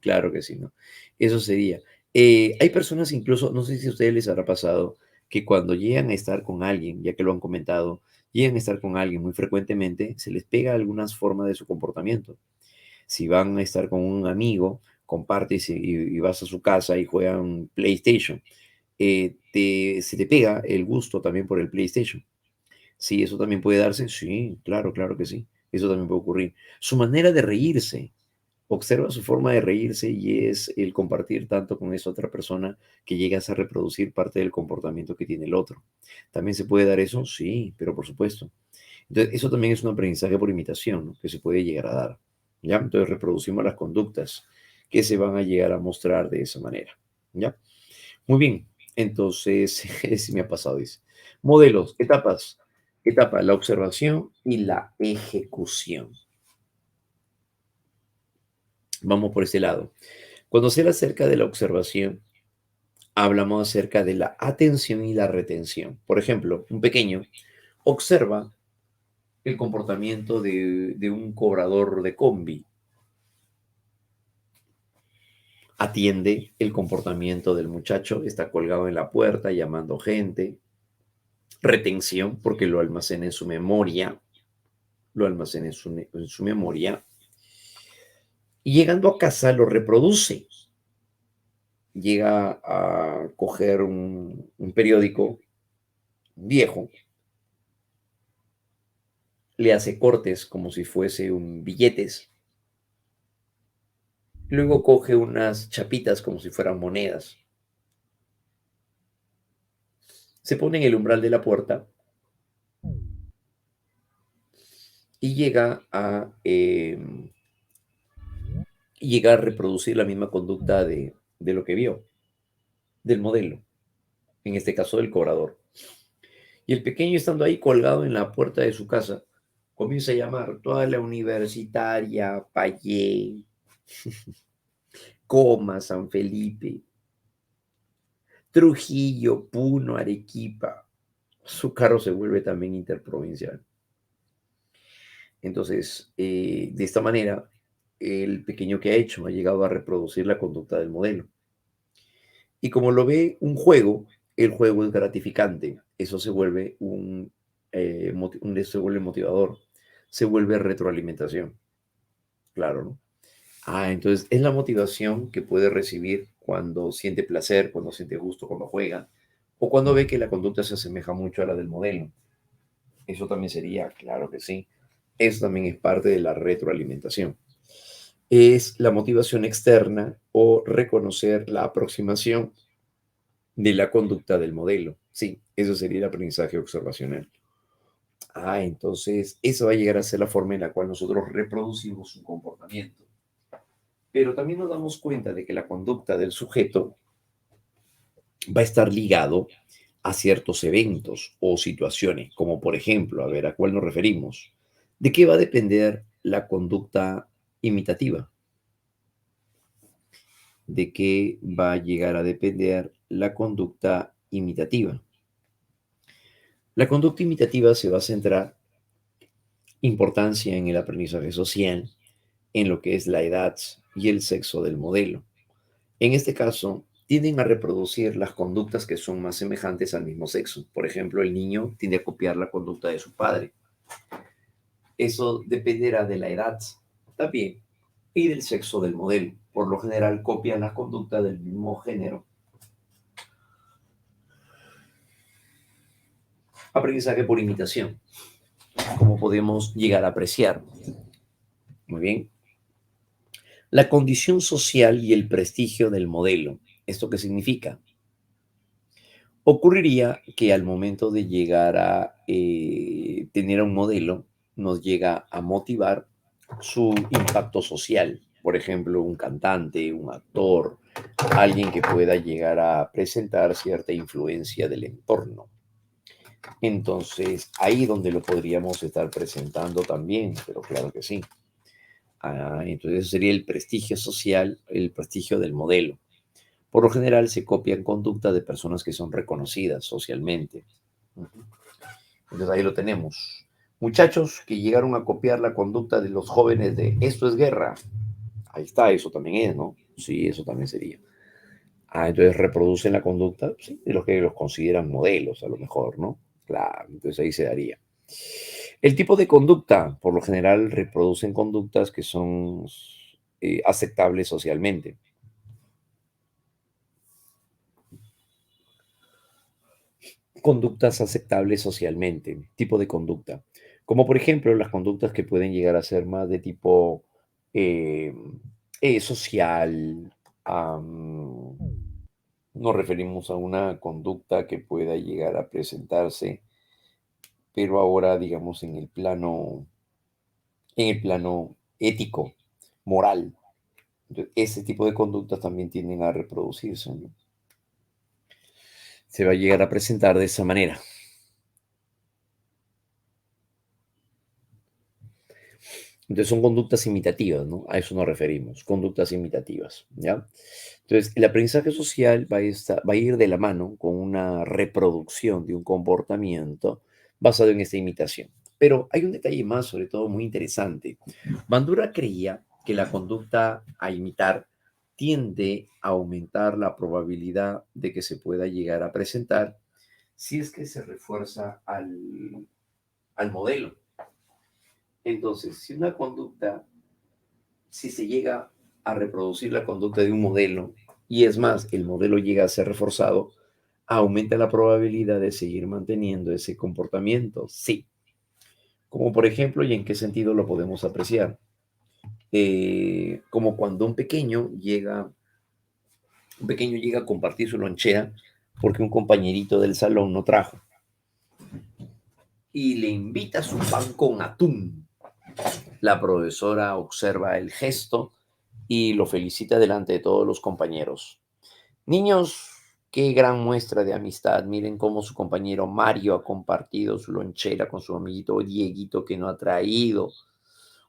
Claro que sí, ¿no? Eso sería. Hay personas incluso, no sé si a ustedes les habrá pasado, que cuando llegan a estar con alguien, ya que lo han comentado, llegan a estar con alguien muy frecuentemente, se les pega algunas formas de su comportamiento. Si van a estar con un amigo, compartes y vas a su casa y juegan PlayStation, se te pega el gusto también por el PlayStation. Sí, eso también puede darse. Sí, claro, claro que sí. Eso también puede ocurrir. Su manera de reírse. Observa su forma de reírse y es el compartir tanto con esa otra persona que llegas a reproducir parte del comportamiento que tiene el otro. ¿También se puede dar eso? Sí, pero por supuesto. Entonces, eso también es un aprendizaje por imitación, ¿no? Que se puede llegar a dar. ¿Ya? Entonces, reproducimos las conductas que se van a llegar a mostrar de esa manera. ¿Ya? Muy bien. Entonces, ese me ha pasado, dice. Modelos, etapas. Etapa, la observación y la ejecución. Vamos por ese lado. Cuando se habla acerca de la observación, hablamos acerca de la atención y la retención. Por ejemplo, un pequeño observa el comportamiento de un cobrador de combi, atiende el comportamiento del muchacho, está colgado en la puerta llamando gente, retención porque lo almacena en su memoria, lo almacena en su memoria, y llegando a casa lo reproduce. Llega a coger un periódico viejo, le hace cortes como si fuese un billetes, luego coge unas chapitas como si fueran monedas, se pone en el umbral de la puerta y llega a reproducir la misma conducta de lo que vio, del modelo, en este caso del cobrador. Y el pequeño estando ahí colgado en la puerta de su casa, comienza a llamar toda la universitaria, Payé, Coma, San Felipe, Trujillo, Puno, Arequipa. Su carro se vuelve también interprovincial. Entonces, de esta manera, el pequeño que ha hecho ha llegado a reproducir la conducta del modelo. Y como lo ve un juego, el juego es gratificante. Eso se vuelve se vuelve motivador, se vuelve retroalimentación. Claro, ¿no? Entonces es la motivación que puede recibir cuando siente placer, cuando siente gusto, cuando juega, o cuando ve que la conducta se asemeja mucho a la del modelo. Eso también sería, claro que sí. Eso también es parte de la retroalimentación. Es la motivación externa o reconocer la aproximación de la conducta del modelo. Sí, eso sería el aprendizaje observacional. Entonces, eso va a llegar a ser la forma en la cual nosotros reproducimos un comportamiento. Pero también nos damos cuenta de que la conducta del sujeto va a estar ligado a ciertos eventos o situaciones, como por ejemplo, a ver, ¿a cuál nos referimos? ¿De qué va a depender la conducta imitativa? ¿De qué va a llegar a depender la conducta imitativa? La conducta imitativa se va a centrar importancia en el aprendizaje social, en lo que es la edad y el sexo del modelo. En este caso, tienden a reproducir las conductas que son más semejantes al mismo sexo. Por ejemplo, el niño tiende a copiar la conducta de su padre. Eso dependerá de la edad también y del sexo del modelo. Por lo general, copian la conducta del mismo género. Aprendizaje por imitación, como podemos llegar a apreciar. Muy bien. La condición social y el prestigio del modelo. ¿Esto qué significa? Ocurriría que al momento de llegar a tener a un modelo, nos llega a motivar su impacto social. Por ejemplo, un cantante, un actor, alguien que pueda llegar a presentar cierta influencia del entorno. Entonces, ahí donde lo podríamos estar presentando también, pero claro que sí. Entonces, eso sería el prestigio social, el prestigio del modelo. Por lo general se copian conductas de personas que son reconocidas socialmente. Ujú. Entonces ahí lo tenemos. Muchachos que llegaron a copiar la conducta de los jóvenes de esto es guerra. Ahí está, eso también es, ¿no? Sí, eso también sería. Entonces reproducen la conducta, sí, de los que los consideran modelos, a lo mejor, ¿no? Claro, entonces ahí se daría. El tipo de conducta, por lo general, reproducen conductas que son aceptables socialmente. Conductas aceptables socialmente, tipo de conducta. Como por ejemplo las conductas que pueden llegar a ser más de tipo eh, social. am, Nos referimos a una conducta que pueda llegar a presentarse, pero ahora digamos en el plano ético, moral. Entonces, ese tipo de conductas también tienden a reproducirse, ¿no? Se va a llegar a presentar de esa manera. Entonces son conductas imitativas, ¿no? A eso nos referimos, conductas imitativas, ¿ya? Entonces, el aprendizaje social va a ir de la mano con una reproducción de un comportamiento basado en esta imitación. Pero hay un detalle más, sobre todo muy interesante. Bandura creía que la conducta a imitar tiende a aumentar la probabilidad de que se pueda llegar a presentar si es que se refuerza al modelo. Entonces, si se llega a reproducir la conducta de un modelo, y es más, el modelo llega a ser reforzado, aumenta la probabilidad de seguir manteniendo ese comportamiento. Sí. Como por ejemplo, ¿y en qué sentido lo podemos apreciar? Como cuando un pequeño llega a compartir su lonchera porque un compañerito del salón no trajo y le invita su pan con atún. La profesora observa el gesto y lo felicita delante de todos los compañeros. Niños, qué gran muestra de amistad. Miren cómo su compañero Mario ha compartido su lonchera con su amiguito Dieguito que no ha traído.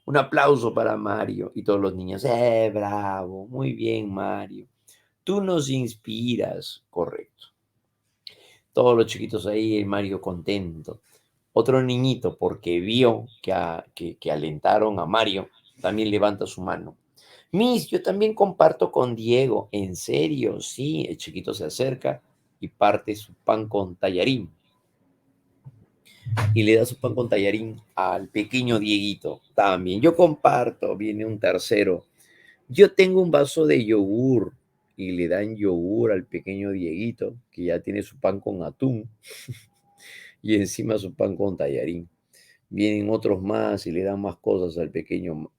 Un aplauso para Mario. Y todos los niños, bravo, muy bien, Mario. Tú nos inspiras, correcto. Todos los chiquitos ahí, el Mario contento. Otro niñito, porque vio que alentaron a Mario, también levanta su mano. Miss, yo también comparto con Diego. ¿En serio? Sí, el chiquito se acerca y parte su pan con tallarín y le da su pan con tallarín al pequeño Dieguito. También yo comparto, viene un tercero. Yo tengo un vaso de yogur y le dan yogur al pequeño Dieguito, que ya tiene su pan con atún y encima su pan con tallarín. Vienen otros más y le dan más cosas al pequeño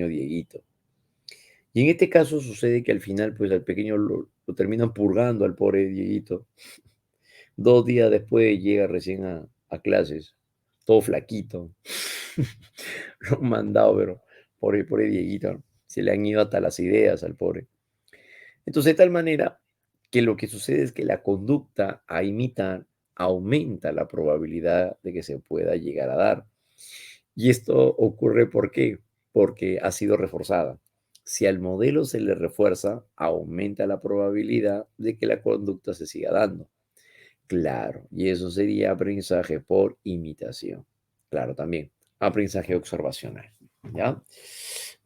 Dieguito. Y en este caso sucede que al final, pues al pequeño lo terminan purgando al pobre Dieguito. 2 días después llega recién a clases, todo flaquito. Lo han mandado, pero pobre Dieguito, se le han ido hasta las ideas al pobre. Entonces, de tal manera que lo que sucede es que la conducta a imitar aumenta la probabilidad de que se pueda llegar a dar. Y esto ocurre ¿por qué? Porque ha sido reforzada. Si al modelo se le refuerza, aumenta la probabilidad de que la conducta se siga dando. Claro, y eso sería aprendizaje por imitación. Claro, también aprendizaje observacional. ¿Ya?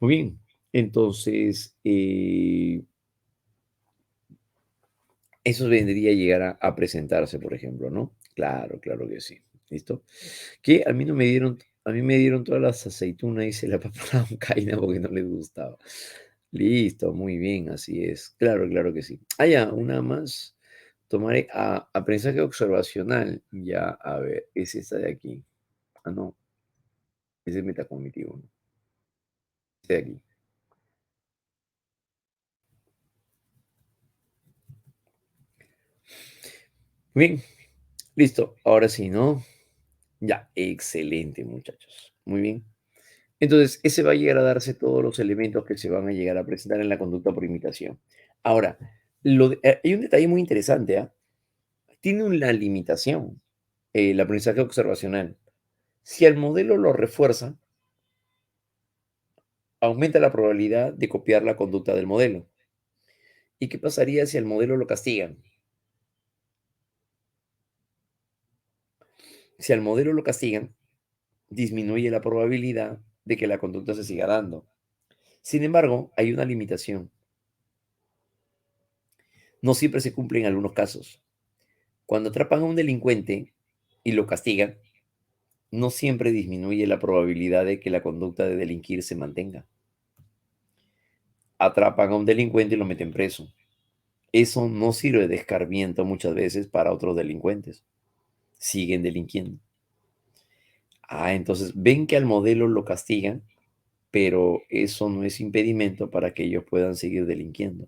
Muy bien. Entonces, eso vendría a llegar a presentarse, por ejemplo, ¿no? Claro, claro que sí. ¿Listo? Que a mí me dieron todas las aceitunas y se la paparon caída porque no les gustaba. Listo, muy bien, así es. Claro, claro que sí. Ah, ya, una más. Tomaré aprendizaje observacional. Ya, a ver, es esta de aquí. Ah, no, ese es metacognitivo, ¿no? Este de aquí. Bien, listo. Ahora sí, ¿no? Ya, excelente, muchachos. Muy bien. Entonces, ese va a llegar a darse todos los elementos que se van a llegar a presentar en la conducta por imitación. Ahora, hay un detalle muy interesante, ¿ah? Tiene una limitación, el aprendizaje observacional. Si el modelo lo refuerza, aumenta la probabilidad de copiar la conducta del modelo. ¿Y qué pasaría si al modelo lo castigan? Si al modelo lo castigan, disminuye la probabilidad de que la conducta se siga dando. Sin embargo, hay una limitación. No siempre se cumple en algunos casos. Cuando atrapan a un delincuente y lo castigan, no siempre disminuye la probabilidad de que la conducta de delinquir se mantenga. Atrapan a un delincuente y lo meten preso. Eso no sirve de escarmiento muchas veces para otros delincuentes. Siguen delinquiendo. Entonces ven que al modelo lo castigan, pero eso no es impedimento para que ellos puedan seguir delinquiendo.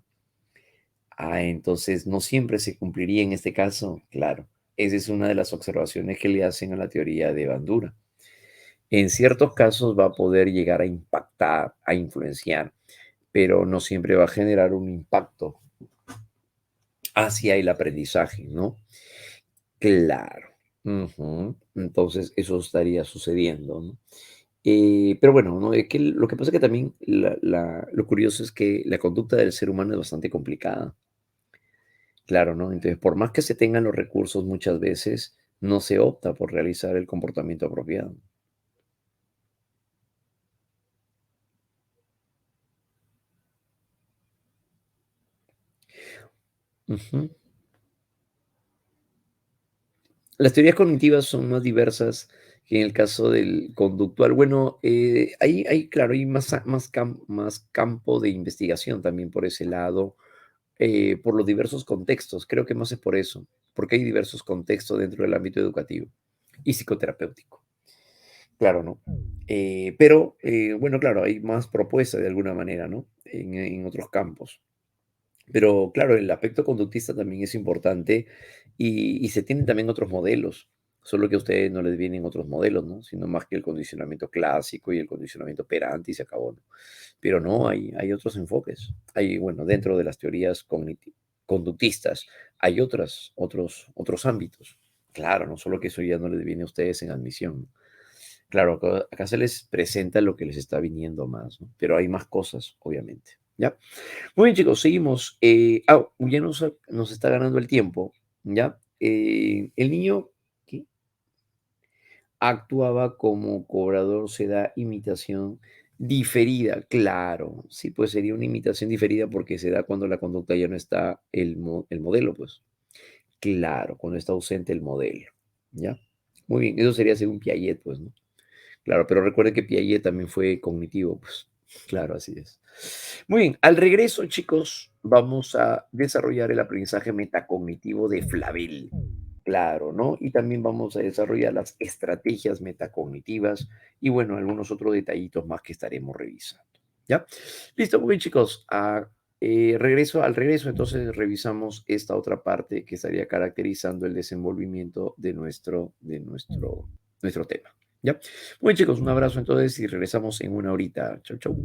Entonces no siempre se cumpliría en este caso, claro. Esa es una de las observaciones que le hacen a la teoría de Bandura. En ciertos casos va a poder llegar a impactar, a influenciar, pero no siempre va a generar un impacto hacia el aprendizaje, ¿no? Claro. Ujú. Entonces eso estaría sucediendo, ¿no? Pero bueno, ¿no? Lo que pasa es que también lo curioso es que la conducta del ser humano es bastante complicada. Claro, ¿no? Entonces, por más que se tengan los recursos, muchas veces no se opta por realizar el comportamiento apropiado. Ujú. Las teorías cognitivas son más diversas que en el caso del conductual. Bueno, claro, hay más campo de investigación también por ese lado, por los diversos contextos. Creo que más es por eso, porque hay diversos contextos dentro del ámbito educativo y psicoterapéutico. Claro, ¿no? Pero, bueno, claro, hay más propuestas de alguna manera, ¿no? En otros campos. Pero claro, el aspecto conductista también es importante y se tienen también otros modelos, solo que a ustedes no les vienen otros modelos, ¿no? Sino más que el condicionamiento clásico y el condicionamiento operante y se acabó, ¿no? Pero no, hay otros enfoques. Hay, bueno, dentro de las teorías conductistas hay otros ámbitos. Claro, no solo que eso ya no les viene a ustedes en admisión. Claro, acá se les presenta lo que les está viniendo más, ¿no? Pero hay más cosas, obviamente. ¿Ya? Muy bien, chicos, seguimos. Ya nos está ganando el tiempo, ¿ya? El niño que actuaba como cobrador se da imitación diferida, claro. Sí, pues sería una imitación diferida porque se da cuando la conducta ya no está el modelo, pues. Claro, cuando está ausente el modelo, ¿ya? Muy bien, eso sería según Piaget, pues, ¿no? Claro, pero recuerden que Piaget también fue cognitivo, pues. Claro, así es. Muy bien, al regreso, chicos, vamos a desarrollar el aprendizaje metacognitivo de Flavel. Claro, ¿no? Y también vamos a desarrollar las estrategias metacognitivas y, bueno, algunos otros detallitos más que estaremos revisando. ¿Ya? Listo, muy bien, chicos. Al regreso, entonces revisamos esta otra parte que estaría caracterizando el desenvolvimiento de nuestro tema. ¿Ya? Muy bien, chicos, un abrazo entonces y regresamos en una horita. Chau, chau.